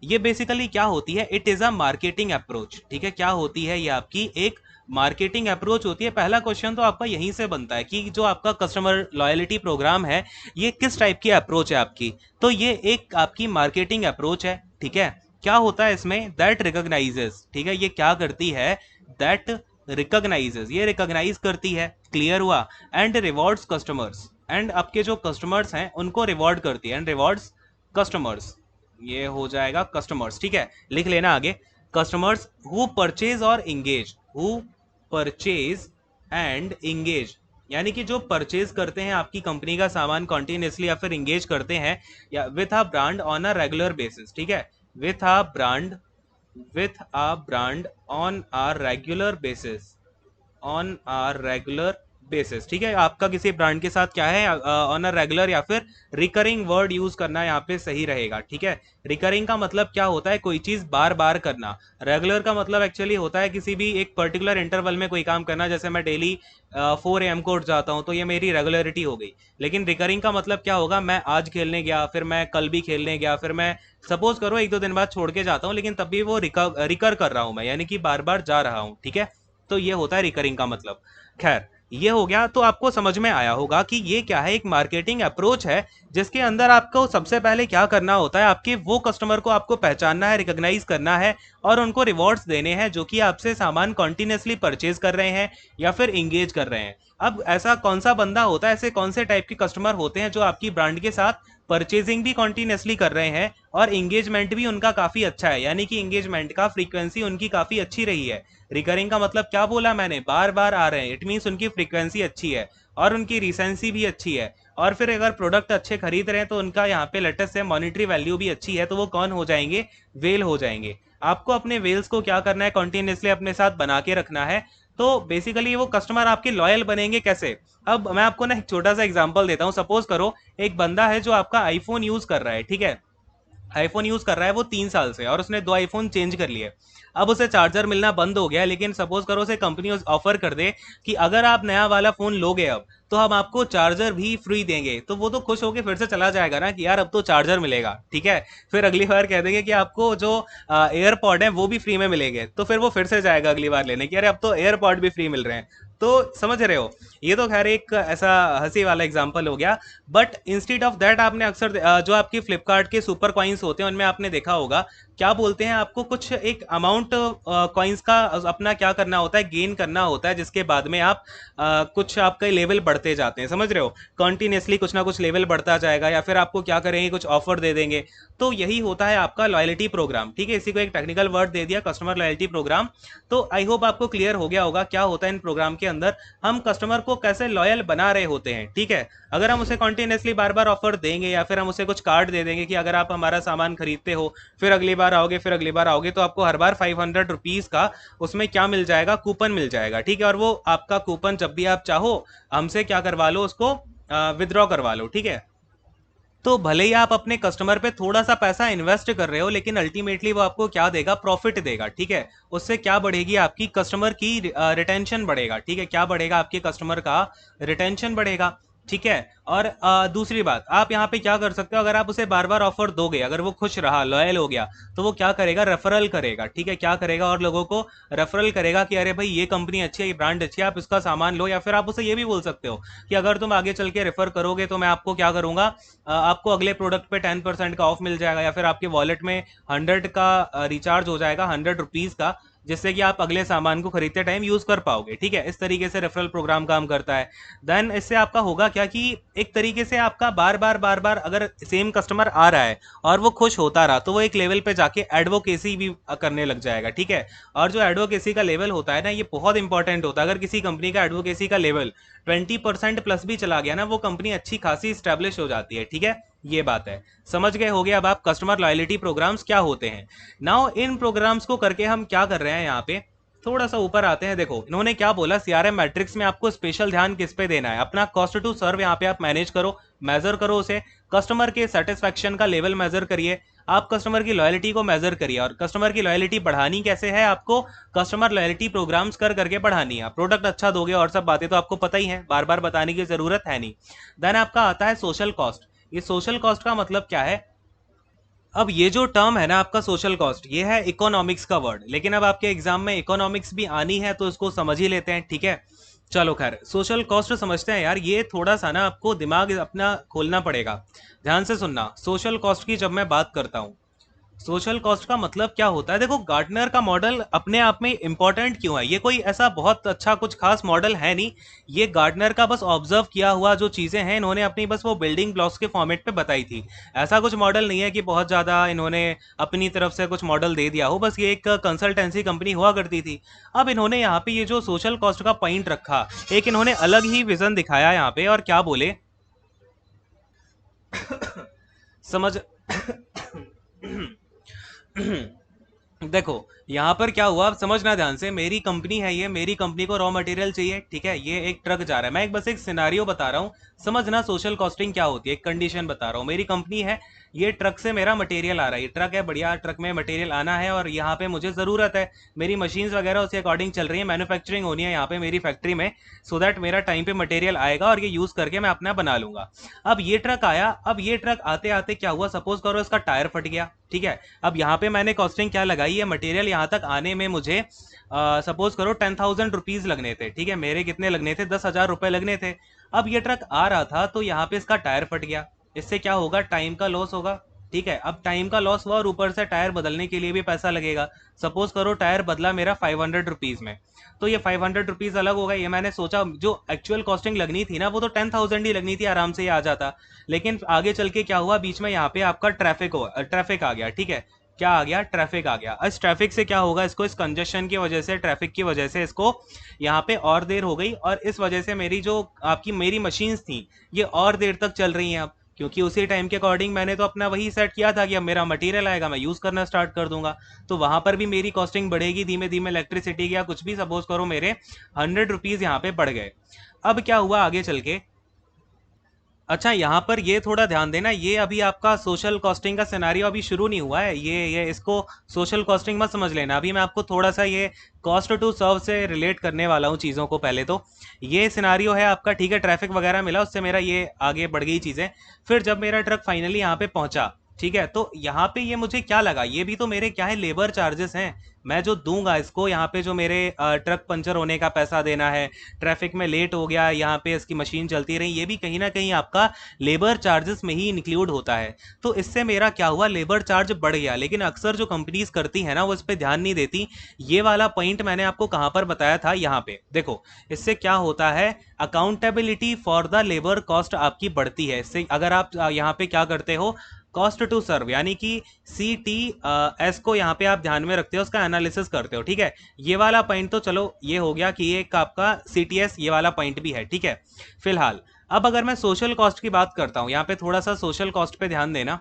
A: ये बेसिकली क्या होती है, it is a marketing approach, ठीक है। क्या होती है ये, आपकी एक मार्केटिंग अप्रोच होती है। पहला क्वेश्चन तो आपका यहीं से बनता है कि जो आपका कस्टमर लॉयल्टी प्रोग्राम है, ये किस टाइप की अप्रोच है आपकी। तो ये एक आपकी मार्केटिंग अप्रोच है, ठीक है। क्या होता है इसमें, दैट रिकॉग्नाइजेस, ठीक है। ये क्या करती है, दैट रिकॉग्नाइजेस, ये रिकॉग्नाइज करती है, क्लियर हुआ। एंड रिवॉर्ड्स कस्टमर्स, एंड आपके जो कस्टमर्स हैं उनको रिवॉर्ड करती है, एंड रिवॉर्ड्स कस्टमर्स, ये हो जाएगा कस्टमर्स, ठीक है। लिख लेना आगे, कस्टमर्स हु परचेज और engage, who purchase and engage, यानी कि जो परचेज करते हैं आपकी कंपनी का सामान कॉन्टिन्यूसली, या फिर इंगेज करते हैं या with a brand on a regular basis, ठीक है। With a brand, with a brand on a regular basis, on a regular basis, ठीक है। आपका किसी ब्रांड के साथ क्या है, ऑन अ रेगुलर या फिर रिकरिंग वर्ड यूज करना यहाँ पे सही रहेगा, ठीक है। रिकरिंग का मतलब क्या होता है, कोई चीज बार बार करना। रेगुलर का मतलब एक्चुअली होता है किसी भी एक पर्टिकुलर इंटरवल में कोई काम करना, जैसे मैं डेली 4 AM कोर्ट जाता हूँ, तो ये मेरी रेगुलरिटी हो गई। लेकिन रिकरिंग का मतलब क्या होगा, मैं आज खेलने गया, फिर मैं कल भी खेलने गया, फिर मैं सपोज करो 1-2 दिन बाद छोड़ के जाता हूँ, लेकिन तब भी वो रिकर कर रहा हूँ मैं, यानी कि बार बार जा रहा हूँ, ठीक है। तो ये होता है रिकरिंग का मतलब। खैर, ये हो गया, तो आपको समझ में आया होगा कि ये क्या है, एक मार्केटिंग अप्रोच है, जिसके अंदर आपको सबसे पहले क्या करना होता है, आपके वो कस्टमर को आपको पहचानना है, रिकॉग्नाइज करना है, और उनको रिवॉर्ड्स देने हैं जो कि आपसे सामान कॉन्टिन्यूसली परचेज कर रहे हैं या फिर इंगेज कर रहे हैं। अब ऐसा कौन सा बंदा होता है, ऐसे कौन से टाइप के कस्टमर होते हैं जो आपकी ब्रांड के साथ परचेजिंग भी कॉन्टिन्यूसली कर रहे हैं और इंगेजमेंट भी उनका काफी अच्छा है, यानी कि इंगेजमेंट का फ्रीक्वेंसी उनकी काफी अच्छी रही है। रिकरिंग का मतलब क्या बोला मैंने, बार बार आ रहे हैं, इट मीन्स उनकी फ्रीक्वेंसी अच्छी है और उनकी रिसेंसी भी अच्छी है। और फिर अगर प्रोडक्ट अच्छे खरीद रहे हैं तो उनका यहाँ पे लेटेस्ट है मॉनिटरी वैल्यू भी अच्छी है, तो वो कौन हो जाएंगे, वेल हो जाएंगे। आपको अपने वेल्स को क्या करना है, कॉन्टिन्यूसली अपने साथ बना के रखना है। तो बेसिकली वो कस्टमर आपके लॉयल बनेंगे कैसे। अब मैं आपको ना एक छोटा सा एग्जांपल देता हूँ। सपोज करो एक बंदा है जो आपका आईफोन यूज कर रहा है, ठीक है। आईफोन यूज कर रहा है वो 3 साल से, और उसने 2 आईफोन चेंज कर लिए। अब उसे चार्जर मिलना बंद हो गया, लेकिन सपोज करो उसे कंपनी ऑफर कर दे कि अगर आप नया वाला फोन लोगे अब, तो हम आपको चार्जर भी फ्री देंगे। तो वो तो खुश होकर फिर से चला जाएगा ना कि यार अब तो चार्जर मिलेगा, ठीक है। फिर अगली बार कह देंगे कि आपको जो एयरपॉड है वो भी फ्री में मिलेंगे, तो फिर वो फिर से जाएगा अगली बार लेने की, अरे अब तो एयरपॉड भी फ्री मिल रहे हैं। तो समझ रहे हो, ये तो खैर एक ऐसा हंसी वाला एग्जाम्पल हो गया। बट इंस्टीड ऑफ दैट आपने अक्सर जो आपकी फ्लिपकार्ट के सुपर कॉइन्स होते हैं उनमें आपने देखा होगा क्या बोलते हैं, आपको कुछ एक अमाउंट कॉइन्स का अपना क्या करना होता है, गेन करना होता है, जिसके बाद में आप कुछ आपका लेवल बढ़ते जाते हैं, समझ रहे हो। कॉन्टिन्यूसली कुछ ना कुछ लेवल बढ़ता जाएगा, या फिर आपको क्या करेंगे, कुछ ऑफर दे देंगे। तो यही होता है आपका लॉयल्टी प्रोग्राम, ठीक है। इसी को एक टेक्निकल वर्ड दे दिया, कस्टमर लॉयल्टी प्रोग्राम। तो आई होप आपको क्लियर हो गया होगा क्या होता है इन प्रोग्राम के अंदर, हम कस्टमर को कैसे लॉयल बना रहे होते हैं, ठीक है। अगर हम उसे कॉन्टिन्यूसली बार बार ऑफर देंगे, या फिर हम उसे कुछ कार्ड दे देंगे कि अगर आप हमारा सामान खरीदते हो, फिर अगली बार आओगे, फिर अगली बार आओगे, तो आपको हर बार 500 रुपीज का उसमें क्या मिल जाएगा, कूपन मिल जाएगा, ठीक है। और वो आपका कूपन जब भी आप चाहो हमसे क्या करवा लो, उसको विदड्रॉ करवा लो, ठीक है। तो भले ही आप अपने कस्टमर पे थोड़ा सा पैसा इन्वेस्ट कर रहे हो, लेकिन अल्टीमेटली वो आपको क्या देगा, प्रॉफिट देगा, ठीक है। उससे क्या बढ़ेगी, आपकी कस्टमर की रिटेंशन बढ़ेगा, ठीक है। क्या बढ़ेगा, आपके कस्टमर का रिटेंशन बढ़ेगा, ठीक है। और दूसरी बात, आप यहाँ पे क्या कर सकते हो, अगर आप उसे बार बार ऑफर दोगे, अगर वो खुश रहा, लॉयल हो गया, तो वो क्या करेगा, रेफरल करेगा, ठीक है। क्या करेगा, और लोगों को रेफरल करेगा कि अरे भाई ये कंपनी अच्छी है, ये ब्रांड अच्छी है, आप इसका सामान लो। या फिर आप उसे ये भी बोल सकते हो कि अगर तुम आगे चल के रेफर करोगे तो मैं आपको क्या करूंगा, आपको अगले प्रोडक्ट पे 10% का ऑफ मिल जाएगा, या फिर आपके वॉलेट में 100 का रिचार्ज हो जाएगा, 100 रुपीज का। जिससे कि आप अगले सामान को खरीदते टाइम यूज कर पाओगे। ठीक है, इस तरीके से रेफरल प्रोग्राम काम करता है। देन इससे आपका होगा क्या कि एक तरीके से आपका बार बार अगर सेम कस्टमर आ रहा है और वो खुश होता रहा तो वो एक लेवल पे जाके एडवोकेसी भी करने लग जाएगा। ठीक है, और जो एडवोकेसी का लेवल होता है ना, ये बहुत इंपॉर्टेंट होता है। अगर किसी कंपनी का एडवोकेसी का लेवल 20% प्लस भी चला गया ना, वो कंपनी अच्छी खासी स्टैब्लिश हो जाती है। ठीक है, ये बात है। समझ गए होगे अब आप कस्टमर लॉयल्टी प्रोग्राम्स क्या होते हैं। नाउ इन प्रोग्राम्स को करके हम क्या कर रहे हैं यहाँ पे, थोड़ा सा ऊपर आते हैं। देखो इन्होंने क्या बोला, सीआरएम मैट्रिक्स में आपको स्पेशल ध्यान किस पे देना है, अपना कॉस्ट टू सर्व यहाँ पे आप मैनेज करो, मेजर करो उसे, कस्टमर के सेटिस्फेक्शन का लेवल मेजर करिए, आप कस्टमर की लॉयल्टी को मेजर करिए। और कस्टमर की लॉयल्टी बढ़ानी कैसे है, आपको कस्टमर लॉयल्टी प्रोग्राम्स कर करके बढ़ानी है। प्रोडक्ट अच्छा दोगे और सब बातें तो आपको पता ही है, बार बार बताने की जरूरत है नहीं। देन आपका आता है सोशल कॉस्ट। ये सोशल कॉस्ट का मतलब क्या है, अब ये जो टर्म है ना आपका सोशल कॉस्ट, ये है इकोनॉमिक्स का वर्ड, लेकिन अब आपके एग्जाम में इकोनॉमिक्स भी आनी है तो इसको समझ ही लेते हैं। ठीक है, चलो खैर सोशल कॉस्ट समझते हैं यार। ये थोड़ा सा ना आपको दिमाग अपना खोलना पड़ेगा, ध्यान से सुनना। सोशल कॉस्ट की जब मैं बात करता हूँ, सोशल कॉस्ट का मतलब क्या होता है, देखो गार्टनर का मॉडल अपने आप में इंपॉर्टेंट क्यों है, ये कोई ऐसा बहुत अच्छा कुछ खास मॉडल है नहीं। ये गार्टनर का बस ऑब्जर्व किया हुआ जो चीज़ें हैं, इन्होंने अपनी बस वो बिल्डिंग ब्लॉक्स के फॉर्मेट पे बताई थी। ऐसा कुछ मॉडल नहीं है कि बहुत ज़्यादा इन्होंने अपनी तरफ से कुछ मॉडल दे दिया हो, बस ये एक कंसल्टेंसी कंपनी हुआ करती थी। अब इन्होंने यहाँ पे ये जो सोशल कॉस्ट का पॉइंट रखा, एक इन्होंने अलग ही विजन दिखाया यहाँ पे, और क्या बोले समझ देखो यहाँ पर क्या हुआ, आप समझना ध्यान से। मेरी कंपनी है ये, मेरी कंपनी को रॉ मटेरियल चाहिए। ठीक है, ये एक ट्रक जा रहा है, मैं एक बस एक सिनारियो बता रहा हूँ, समझना सोशल कॉस्टिंग क्या होती है। एक कंडीशन बता रहा हूँ, मेरी कंपनी है, ये ट्रक से मेरा मटेरियल आ रहा है, ये ट्रक है बढ़िया, ट्रक में मटेरियल आना है और यहाँ पे मुझे ज़रूरत है, मेरी मशीन्स वगैरह उसी अकॉर्डिंग चल रही है, मैन्युफैक्चरिंग होनी है यहाँ पे मेरी फैक्ट्री में, सो दैट मेरा टाइम पे मटेरियल आएगा और ये यूज़ करके मैं अपना बना लूंगा। अब ये ट्रक आया, अब ये ट्रक आते आते क्या हुआ, सपोज करो इसका टायर फट गया। ठीक है, अब यहाँ पे मैंने कॉस्टिंग क्या लगाई है, मटेरियल यहाँ तक आने में मुझे सपोज करो 10,000 रुपीज लगने थे। ठीक है, मेरे कितने लगने थे, 10,000 रुपए लगने थे। अब ये ट्रक आ रहा था तो यहाँ पे इसका टायर फट गया, इससे क्या होगा, टाइम का लॉस होगा। ठीक है, अब टाइम का लॉस हुआ और ऊपर से टायर बदलने के लिए भी पैसा लगेगा। सपोज करो टायर बदला मेरा 500 रुपीज में, तो ये 500 रुपीज अलग होगा। ये मैंने सोचा जो एक्चुअल कॉस्टिंग लगनी थी ना, वो तो 10,000 ही लगनी थी, आराम से ये आ जाता। लेकिन आगे चल के क्या हुआ, बीच में यहाँ पे आपका ट्रैफिक आ गया। ठीक है, क्या आ गया, ट्रैफिक आ गया। इस ट्रैफिक से क्या होगा, इसको इस कंजेशन की वजह से, ट्रैफिक की वजह से इसको यहाँ पे और देर हो गई, और इस वजह से मेरी जो आपकी मेरी मशीन्स थी ये और देर तक चल रही हैं। अब क्योंकि उसी टाइम के अकॉर्डिंग मैंने तो अपना वही सेट किया था कि अब मेरा मटेरियल आएगा, मैं यूज़ करना स्टार्ट कर दूंगा, तो वहां पर भी मेरी कॉस्टिंग बढ़ेगी धीमे धीमे। इलेक्ट्रिसिटी या कुछ भी सपोज करो मेरे 100 रुपीज़ यहाँ पे बढ़ गए। अब क्या हुआ आगे चल के, अच्छा यहाँ पर ये थोड़ा ध्यान देना, ये अभी आपका सोशल कॉस्टिंग का सिनेरियो अभी शुरू नहीं हुआ है, ये इसको सोशल कॉस्टिंग मत समझ लेना। अभी मैं आपको थोड़ा सा ये कॉस्ट टू सर्व से रिलेट करने वाला हूँ चीज़ों को। पहले तो ये सिनारियो है आपका, ठीक है, ट्रैफिक वगैरह मिला, उससे मेरा ये आगे बढ़ गई चीज़ें। फिर जब मेरा ट्रक फाइनली यहाँ पे पहुंचा, ठीक है, तो यहाँ पे ये मुझे क्या लगा, ये भी तो मेरे क्या है, लेबर चार्जेस हैं, मैं जो दूंगा इसको, यहाँ पे जो मेरे ट्रक पंचर होने का पैसा देना है, ट्रैफिक में लेट हो गया, यहाँ पे इसकी मशीन चलती रही, ये भी कहीं ना कहीं आपका लेबर चार्जेस में ही इंक्लूड होता है। तो इससे मेरा क्या हुआ, लेबर चार्ज बढ़ गया। लेकिन अक्सर जो कंपनीज करती है ना, वो इस पर ध्यान नहीं देती। ये वाला पॉइंट मैंने आपको कहाँ पर बताया था, यहाँ पे देखो, इससे क्या होता है, accountability for the labour cost आपकी बढ़ती है। इससे अगर आप यहाँ पे क्या करते हो, कॉस्ट टू सर्व यानी कि सी टी एस को यहाँ पे आप ध्यान में रखते हो, उसका एनालिसिस करते हो। ठीक है, ये वाला पॉइंट तो चलो ये हो गया कि ये एक आपका सी टी एस ये वाला पॉइंट भी है। ठीक है, फिलहाल अब अगर मैं सोशल कॉस्ट की बात करता हूँ, यहाँ पे थोड़ा सा सोशल कॉस्ट पे ध्यान देना।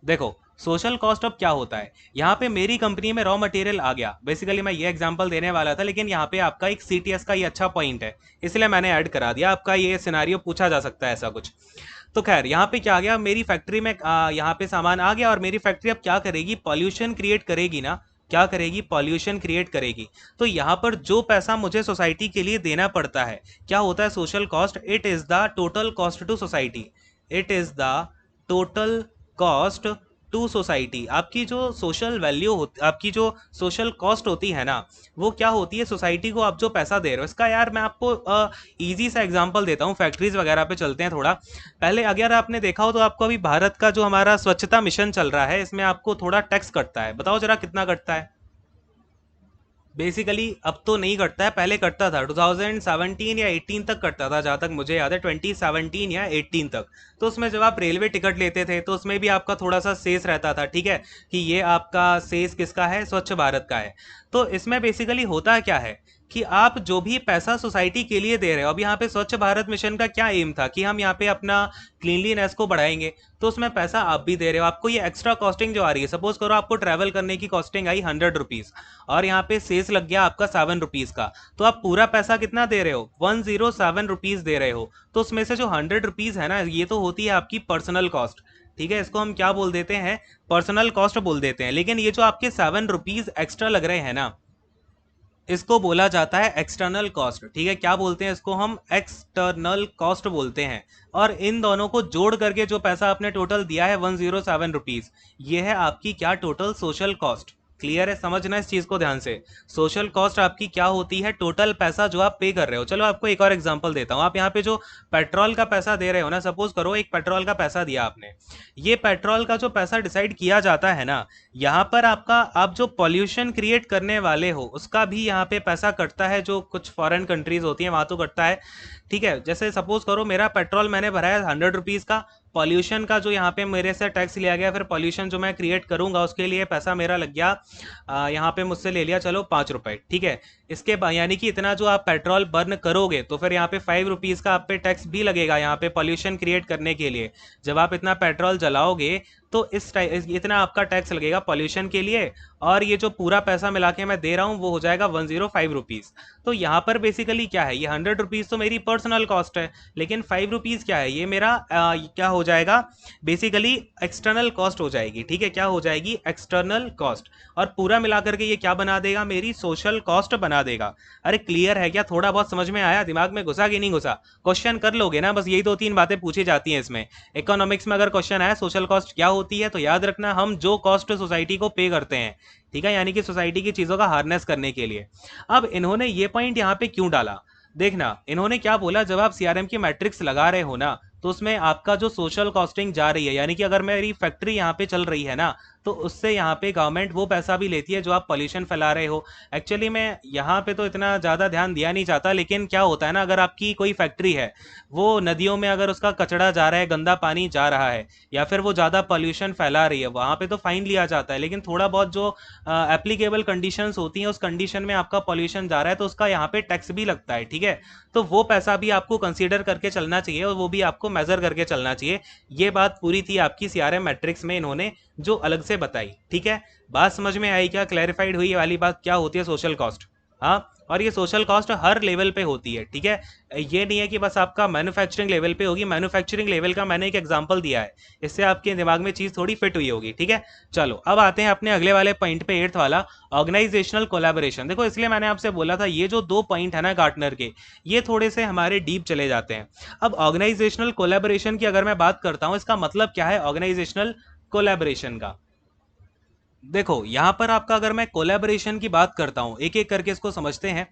A: देखो सोशल कॉस्ट अब क्या होता है, यहाँ पे मेरी कंपनी में रॉ मटेरियल आ गया, बेसिकली मैं ये एग्जांपल देने वाला था, लेकिन यहाँ पे आपका एक सीटीएस का ये अच्छा पॉइंट है, इसलिए मैंने ऐड करा दिया। आपका ये सिनारियो पूछा जा सकता है ऐसा कुछ। तो खैर यहाँ पे क्या आ गया, मेरी फैक्ट्री में यहाँ पे सामान आ गया, और मेरी फैक्ट्री अब क्या करेगी, पॉल्यूशन क्रिएट करेगी ना, क्या करेगी, पॉल्यूशन क्रिएट करेगी। तो यहाँ पर जो पैसा मुझे सोसाइटी के लिए देना पड़ता है, क्या होता है social cost, it is the total cost to society, it is the total cost to society. आपकी जो सोशल वैल्यू होती, आपकी जो सोशल कॉस्ट होती है ना, वो क्या होती है, सोसाइटी को आप जो पैसा दे रहे हो। इसका यार मैं आपको इजी सा एग्जांपल देता हूँ, फैक्ट्रीज वगैरह पे चलते हैं थोड़ा। पहले अगर आपने देखा हो तो आपको अभी भारत का जो हमारा स्वच्छता मिशन चल रहा है, इसमें आपको थोड़ा टैक्स कटता है, बताओ जरा कितना कटता है। बेसिकली अब तो नहीं करता है, पहले करता था 2017 या 18 तक करता था, जहाँ तक मुझे याद है 2017 या 18 तक। तो उसमें जब आप रेलवे टिकट लेते थे तो उसमें भी आपका थोड़ा सा सेस रहता था, ठीक है, कि ये आपका सेस किसका है, स्वच्छ भारत का है। तो इसमें बेसिकली होता क्या है कि आप जो भी पैसा सोसाइटी के लिए दे रहे हो, अब यहाँ पे स्वच्छ भारत मिशन का क्या एम था कि हम यहाँ पे अपना क्लीनलीनेस को बढ़ाएंगे, तो उसमें पैसा आप भी दे रहे हो, आपको ये एक्स्ट्रा कॉस्टिंग जो आ रही है, सपोज करो आपको ट्रैवल करने की कॉस्टिंग आई 100 रुपीज और यहाँ पे सेस लग गया आपका 7 रुपीज का, तो आप पूरा पैसा कितना दे रहे हो, 107 रुपीज दे रहे हो। तो उसमें से जो 100 रुपीज है ना, ये तो होती है आपकी पर्सनल कॉस्ट, ठीक है, इसको हम क्या बोल देते हैं, पर्सनल कॉस्ट बोल देते हैं। लेकिन ये जो आपके 7 रुपीज एक्स्ट्रा लग रहे हैं ना, इसको बोला जाता है एक्सटर्नल कॉस्ट, ठीक है, क्या बोलते हैं इसको, हम एक्सटर्नल कॉस्ट बोलते हैं। और इन दोनों को जोड़ करके जो पैसा आपने टोटल दिया है 107 रुपीज, ये है आपकी क्या, टोटल सोशल कॉस्ट। क्लियर है, समझना इस चीज को ध्यान से। सोशल कॉस्ट आपकी क्या होती है, टोटल पैसा जो आप पे कर रहे हो। चलो आपको एक और एग्जांपल देता हूं, आप यहाँ पे जो पेट्रोल का पैसा दे रहे हो ना, सपोज करो एक पेट्रोल का पैसा दिया आपने, ये पेट्रोल का जो पैसा डिसाइड किया जाता है ना, यहाँ पर आपका, आप जो पॉल्यूशन क्रिएट करने वाले हो उसका भी यहाँ पे पैसा कटता है, जो कुछ फॉरेन कंट्रीज होती हैं वहां तो कटता है, ठीक है। जैसे सपोज करो मेरा पेट्रोल मैंने भरा है 100 रुपीज का, पॉल्यूशन का जो यहाँ पे मेरे से टैक्स लिया गया, फिर पॉल्यूशन जो मैं क्रिएट करूंगा उसके लिए पैसा मेरा लग गया, यहाँ पे मुझसे ले लिया चलो 5 रुपए, ठीक है। इसके यानी कि इतना जो आप पेट्रोल बर्न करोगे तो फिर यहाँ पे 5 रुपीज का आप पे टैक्स भी लगेगा, यहाँ पे पॉल्यूशन क्रिएट करने के लिए। जब आप इतना पेट्रोल जलाओगे तो इतना आपका टैक्स लगेगा पॉल्यूशन के लिए, और ये जो पूरा पैसा मिला के मैं दे रहा हूँ वो हो जाएगा 105 रुपीज। तो यहाँ पर बेसिकली क्या है, ये 100 रुपीज तो मेरी पर्सनल कॉस्ट है, लेकिन 5 रुपीज क्या है, ये मेरा क्या हो जाएगा, बेसिकली एक्सटर्नल कॉस्ट हो जाएगी, ठीक है, क्या हो जाएगी, एक्सटर्नल कॉस्ट। और पूरा मिलाकर के ये क्या बना देगा, मेरी सोशल कॉस्ट बना देगा। अरे क्लियर है क्या, थोड़ा बहुत समझ में आया, दिमाग में घुसा कि नहीं घुसा, क्वेश्चन कर लोगे ना, बस यही 2-3 बातें पूछी जाती हैं इसमें। इकोनॉमिक्स में अगर क्वेश्चन आया सोशल कॉस्ट क्या होती है, तो याद रखना हम जो कॉस्ट सोसाइटी को पे करते हैं, ठीक है, यानी कि सोसाइटी की चीजों का हार्नेस करने के लिए। अब इन्होंने ये पॉइंट यहाँ पे क्यों डाला, देखना इन्होंने क्या बोला, जब आप सीआरएम की मैट्रिक्स लगा रहे हो ना, तो उसमें आपका जो सोशल कॉस्टिंग जा रही है, यानी कि अगर मेरी फैक्ट्री यहाँ पे चल रही है ना, तो उससे यहाँ पे गवर्नमेंट वो पैसा भी लेती है जो आप पॉल्यूशन फैला रहे हो। एक्चुअली मैं यहाँ पे तो इतना ज़्यादा ध्यान दिया नहीं चाहता, लेकिन क्या होता है ना, अगर आपकी कोई फैक्ट्री है, वो नदियों में अगर उसका कचरा जा रहा है, गंदा पानी जा रहा है, या फिर वो ज़्यादा पॉल्यूशन फैला रही है, वहाँ पे तो फाइन लिया जाता है। लेकिन थोड़ा बहुत जो एप्लीकेबल कंडीशंस होती हैं, उस कंडीशन में आपका पॉल्यूशन जा रहा है तो उसका यहाँ पे टैक्स भी लगता है, ठीक है। तो वो पैसा भी आपको कंसीडर करके चलना चाहिए और वो भी आपको मेजर करके चलना चाहिए। ये बात पूरी थी आपकी सीआरएम मैट्रिक्स में इन्होंने जो अलग से बताई, ठीक है। बात समझ में आई क्या, क्लैरिफाइड हुई ये वाली बात, क्या होती है सोशल कॉस्ट। हाँ, और ये सोशल कॉस्ट हर लेवल पे होती है, ठीक है, ये नहीं है कि बस आपका मैन्युफैक्चरिंग लेवल पे होगी। मैन्युफैक्चरिंग लेवल का मैंने एक एग्जांपल दिया है, इससे आपके दिमाग में चीज थोड़ी फिट हुई होगी, ठीक है। चलो अब आते हैं अपने अगले वाले पॉइंट पे, 8th वाला, ऑर्गेनाइजेशनल कोलैबोरेशन। देखो इसलिए मैंने आपसे बोला था ये जो 2 पॉइंट है ना गार्टनर के, ये थोड़े से हमारे डीप चले जाते हैं। अब ऑर्गेनाइजेशनल कोलैबोरेशन की अगर मैं बात करता हूँ, इसका मतलब क्या है ऑर्गेनाइजेशनल कोलैबोरेशन का। देखो यहां पर आपका, अगर मैं कोलैबोरेशन की बात करता हूं, एक एक करके इसको समझते हैं।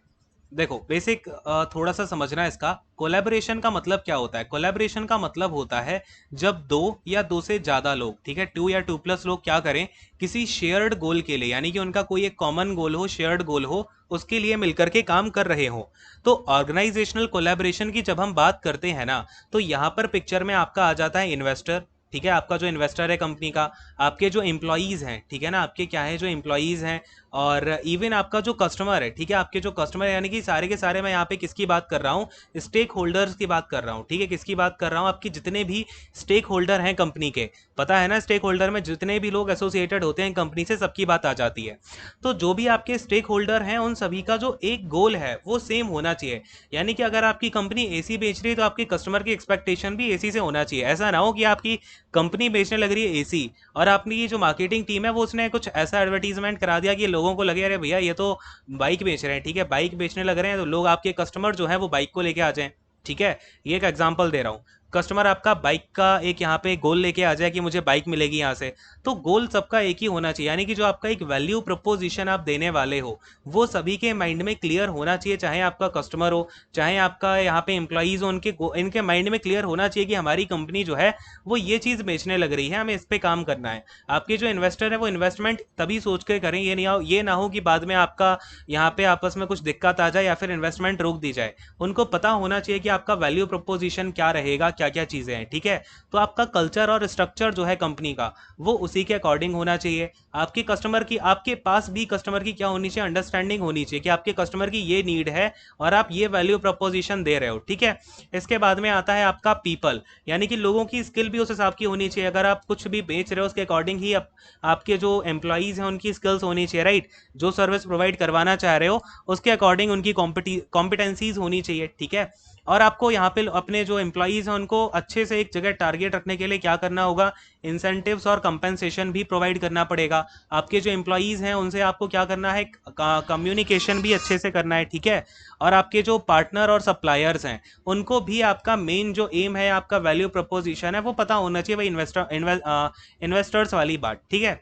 A: देखो बेसिक थोड़ा सा समझना है इसका, कोलैबोरेशन का मतलब क्या होता है। कोलैबोरेशन का मतलब होता है जब 2 या 2 से ज्यादा लोग, ठीक है, 2 या 2+ लोग क्या करें, किसी शेयर्ड गोल के लिए, यानी कि उनका कोई एक कॉमन गोल हो, शेयर्ड गोल हो, उसके लिए मिलकर के काम कर रहे हो। तो ऑर्गेनाइजेशनल कोलैबोरेशन की जब हम बात करते हैं ना, तो यहाँ पर पिक्चर में आपका आ जाता है इन्वेस्टर, ठीक है, आपका जो इन्वेस्टर है कंपनी का, आपके जो एम्प्लॉयज हैं, ठीक है ना, आपके क्या है जो एम्प्लॉयज हैं, और इवन आपका जो कस्टमर है, ठीक है, आपके जो कस्टमर है, यानी कि सारे के सारे, मैं यहाँ पे किसकी बात कर रहा हूँ, स्टेक होल्डर्स की बात कर रहा हूँ, ठीक है, किसकी बात कर रहा हूँ, आपकी जितने भी स्टेक होल्डर हैं कंपनी के, पता है ना, स्टेक होल्डर में जितने भी लोग एसोसिएटेड होते हैं कंपनी से, सबकी बात आ जाती है। तो जो भी आपके स्टेक होल्डर हैं उन सभी का जो एक गोल है वो सेम होना चाहिए। यानी कि अगर आपकी कंपनी एसी बेच रही है तो आपकी कस्टमर की एक्सपेक्टेशन भी एसी से होना चाहिए। ऐसा ना हो कि आपकी कंपनी बेचने लग रही है एसी, और आपकी ये जो मार्केटिंग टीम है वो उसने कुछ ऐसा एडवर्टीजमेंट करा दिया कि लोगों को लगे अरे भैया ये तो बाइक बेच रहे हैं, ठीक है, बाइक बेचने लग रहे हैं, तो लोग आपके कस्टमर जो है वो बाइक को लेके आ जाएं, ठीक है। ये एक एग्जांपल दे रहा हूँ। कस्टमर आपका बाइक का एक यहाँ पे गोल लेके आ जाए कि मुझे बाइक मिलेगी यहाँ से, तो गोल सबका एक ही होना चाहिए, यानी कि जो आपका एक वैल्यू प्रपोजिशन आप देने वाले हो वो सभी के माइंड में क्लियर होना चाहिए, चाहे आपका कस्टमर हो चाहे आपका यहाँ पे एम्प्लॉइज हो, इनके माइंड में क्लियर होना चाहिए कि हमारी कंपनी जो है वो ये चीज़ बेचने लग रही है, हमें इस पर काम करना है। आपके जो इन्वेस्टर है वो इन्वेस्टमेंट तभी सोच के करें, ये ना हो कि बाद में आपका यहाँ पे आपस में कुछ दिक्कत आ जाए या फिर इन्वेस्टमेंट रोक दी जाए। उनको पता होना चाहिए कि आपका वैल्यू प्रपोजिशन क्या रहेगा, क्या क्या चीज़ें हैं, ठीक है। तो आपका कल्चर और स्ट्रक्चर जो है कंपनी का वो उसी के अकॉर्डिंग होना चाहिए। आपके कस्टमर की, आपके पास भी कस्टमर की क्या होनी चाहिए, अंडरस्टैंडिंग होनी चाहिए कि आपके कस्टमर की ये नीड है और आप ये वैल्यू प्रपोजिशन दे रहे हो, ठीक है। इसके बाद में आता है आपका पीपल, यानी कि लोगों की स्किल भी उस हिसाब की होनी चाहिए। अगर आप कुछ भी बेच रहे हो उसके अकॉर्डिंग ही आपके जो एम्प्लॉइज हैं उनकी स्किल्स होनी चाहिए, राइट। जो सर्विस प्रोवाइड करवाना चाह रहे हो उसके अकॉर्डिंग उनकी कॉम्पिटेंसीज होनी चाहिए, ठीक है। और आपको यहाँ पे अपने जो एम्प्लॉइज हैं उनको अच्छे से एक जगह टारगेट रखने के लिए क्या करना होगा, इंसेंटिव्स और कंपेंसेशन भी प्रोवाइड करना पड़ेगा। आपके जो एम्प्लॉइज हैं उनसे आपको क्या करना है, कम्युनिकेशन भी अच्छे से करना है, ठीक है। और आपके जो पार्टनर और सप्लायर्स हैं उनको भी आपका मेन जो एम है, आपका वैल्यू प्रपोजिशन है वो पता होना चाहिए, वही इन्वेस्टर्स वाली बात, ठीक है।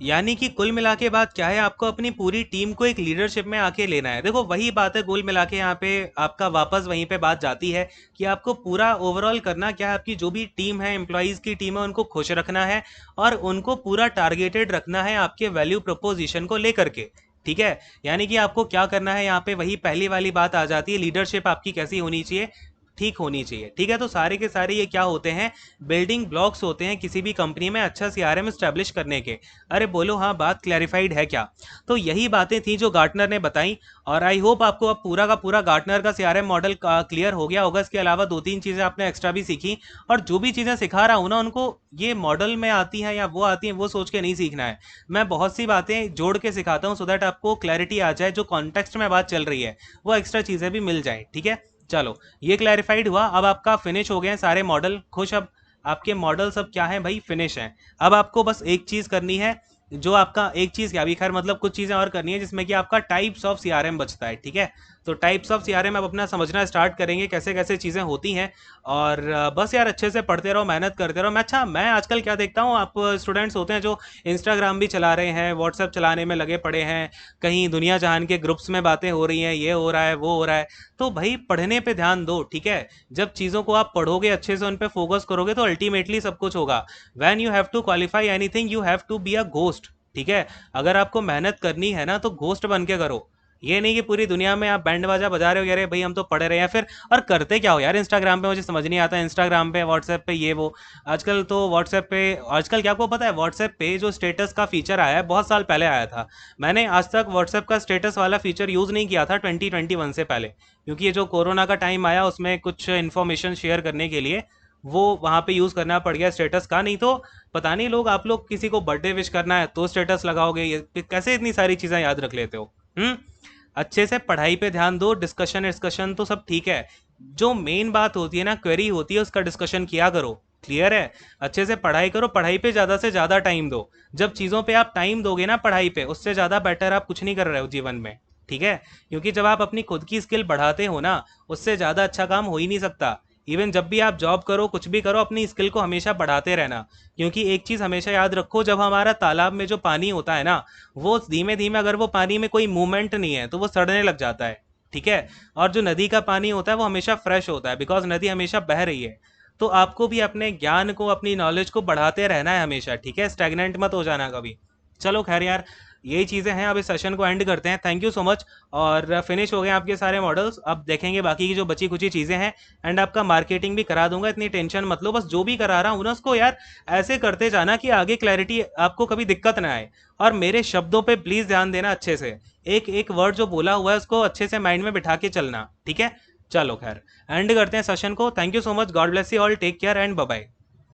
A: यानी कि कुल मिला के बात क्या है, आपको अपनी पूरी टीम को एक लीडरशिप में आके लेना है। देखो वही बात है, कुल मिला के यहाँ पे आपका वापस वहीं पे बात जाती है कि आपको पूरा ओवरऑल करना क्या है, आपकी जो भी टीम है, एम्प्लॉयज़ की टीम है, उनको खुश रखना है और उनको पूरा टारगेटेड रखना है आपके वैल्यू प्रपोजिशन को लेकर के, ठीक है। यानी कि आपको क्या करना है, यहाँ पे वही पहली वाली बात आ जाती है, लीडरशिप आपकी कैसी होनी चाहिए, ठीक होनी चाहिए, ठीक है। तो सारे के सारे ये क्या होते हैं, बिल्डिंग ब्लॉक्स होते हैं किसी भी कंपनी में अच्छा सीआरएम स्टैब्लिश करने के। अरे बोलो हाँ, बात क्लैरिफाइड है क्या। तो यही बातें थी जो गार्टनर ने बताई और आई होप आपको अब पूरा का पूरा गार्टनर का सीआरएम मॉडल क्लियर हो गया होगा। इसके अलावा दो तीन चीज़ें आपने एक्स्ट्रा भी सीखी, और जो भी चीज़ें सिखा रहा हूँ ना उनको ये मॉडल में आती हैं या वो आती हैं वो सोच के नहीं सीखना है। मैं बहुत सी बातें जोड़ के सिखाता हूँ सो दैट आपको क्लैरिटी आ जाए, जो कॉन्टेक्स्ट में बात चल रही है वो एक्स्ट्रा चीज़ें भी मिल जाए, ठीक है। चलो ये क्लैरिफाइड हुआ, अब आपका फिनिश हो गए हैं सारे मॉडल, खुश। अब आपके मॉडल सब क्या है भाई, फिनिश है। अब आपको बस एक चीज़ करनी है, जो आपका एक चीज़ क्या, अभी खैर मतलब कुछ चीज़ें और करनी है जिसमें कि आपका टाइप्स ऑफ सीआरएम बचता है, ठीक है। तो टाइप्स ऑफ सीआरएम अब अपना समझना स्टार्ट करेंगे कैसे कैसे चीज़ें होती हैं। और बस यार अच्छे से पढ़ते रहो, मेहनत करते रहो। मैं आजकल क्या देखता हूँ, आप स्टूडेंट्स होते हैं जो इंस्टाग्राम भी चला रहे हैं, व्हाट्सएप चलाने में लगे पड़े हैं, कहीं दुनिया जहान के ग्रुप्स में बातें हो रही हैं, ये हो रहा है वो हो रहा है। तो भाई पढ़ने पे ध्यान दो, ठीक है। जब चीज़ों को आप पढ़ोगे अच्छे से, उन पे फोकस करोगे तो अल्टीमेटली सब कुछ होगा। When you have to qualify anything you have to be a ghost, ठीक है। अगर आपको मेहनत करनी है ना तो घोस्ट बन के करो। ये नहीं कि पूरी दुनिया में आप बैंड बाजा बजा रहे हो, यार भाई हम तो पढ़े रहे हैं, फिर और करते क्या हो यार इंस्टाग्राम पे, मुझे समझ नहीं आता। इंस्टाग्राम पे, व्हाट्सएप पे, ये वो आजकल तो व्हाट्सएप पे, आजकल क्या आपको पता है, व्हाट्सएप पे जो स्टेटस का फीचर आया है बहुत साल पहले आया था। मैंने आज तक व्हाट्सएप का स्टेटस वाला फीचर यूज़ नहीं किया था 2021 से पहले, क्योंकि ये जो कोरोना का टाइम आया उसमें कुछ इन्फॉर्मेशन शेयर करने के लिए वो वहाँ पे यूज़ करना पड़ गया स्टेटस का। नहीं तो पता नहीं, लोग आप लोग किसी को बर्थडे विश करना है तो स्टेटस लगाओगे, ये कैसे इतनी सारी चीज़ें याद रख लेते हो। अच्छे से पढ़ाई पे ध्यान दो, डिस्कशन डिस्कशन तो सब ठीक है, जो मेन बात होती है ना, क्वेरी होती है, उसका डिस्कशन किया करो, क्लियर है। अच्छे से पढ़ाई करो, पढ़ाई पे ज़्यादा से ज़्यादा टाइम दो। जब चीज़ों पे आप टाइम दोगे ना पढ़ाई पे, उससे ज़्यादा बेटर आप कुछ नहीं कर रहे हो जीवन में, ठीक है। क्योंकि जब आप अपनी खुद की स्किल बढ़ाते हो ना, उससे ज़्यादा अच्छा काम हो ही नहीं सकता। इवन जब भी आप जॉब करो, कुछ भी करो, अपनी स्किल को हमेशा बढ़ाते रहना। क्योंकि एक चीज़ हमेशा याद रखो, जब हमारा तालाब में जो पानी होता है ना, वो धीमे धीमे, अगर वो पानी में कोई मूवमेंट नहीं है तो वो सड़ने लग जाता है, ठीक है। और जो नदी का पानी होता है वो हमेशा फ्रेश होता है, बिकॉज नदी हमेशा बह रही है। तो आपको भी अपने ज्ञान को, अपनी नॉलेज को बढ़ाते रहना है हमेशा, ठीक है। स्टैग्नेंट मत हो जाना कभी। चलो खैर यार, यही चीज़ें हैं। अब इस सेशन को एंड करते हैं। Thank you so much. और फिनिश हो गए आपके सारे मॉडल्स। अब देखेंगे बाकी की जो बची कुची चीज़ें हैं, एंड आपका मार्केटिंग भी करा दूंगा, इतनी टेंशन मत लो। बस जो भी करा रहा हूँ ना उसको यार ऐसे करते जाना कि आगे क्लैरिटी आपको कभी दिक्कत ना आए। और मेरे शब्दों पे प्लीज़ ध्यान देना अच्छे से, एक एक वर्ड जो बोला हुआ है उसको अच्छे से माइंड में बिठा के चलना, ठीक है। चलो खैर एंड करते हैं सेशन को। Thank you so much, god bless you all, take care and bye bye.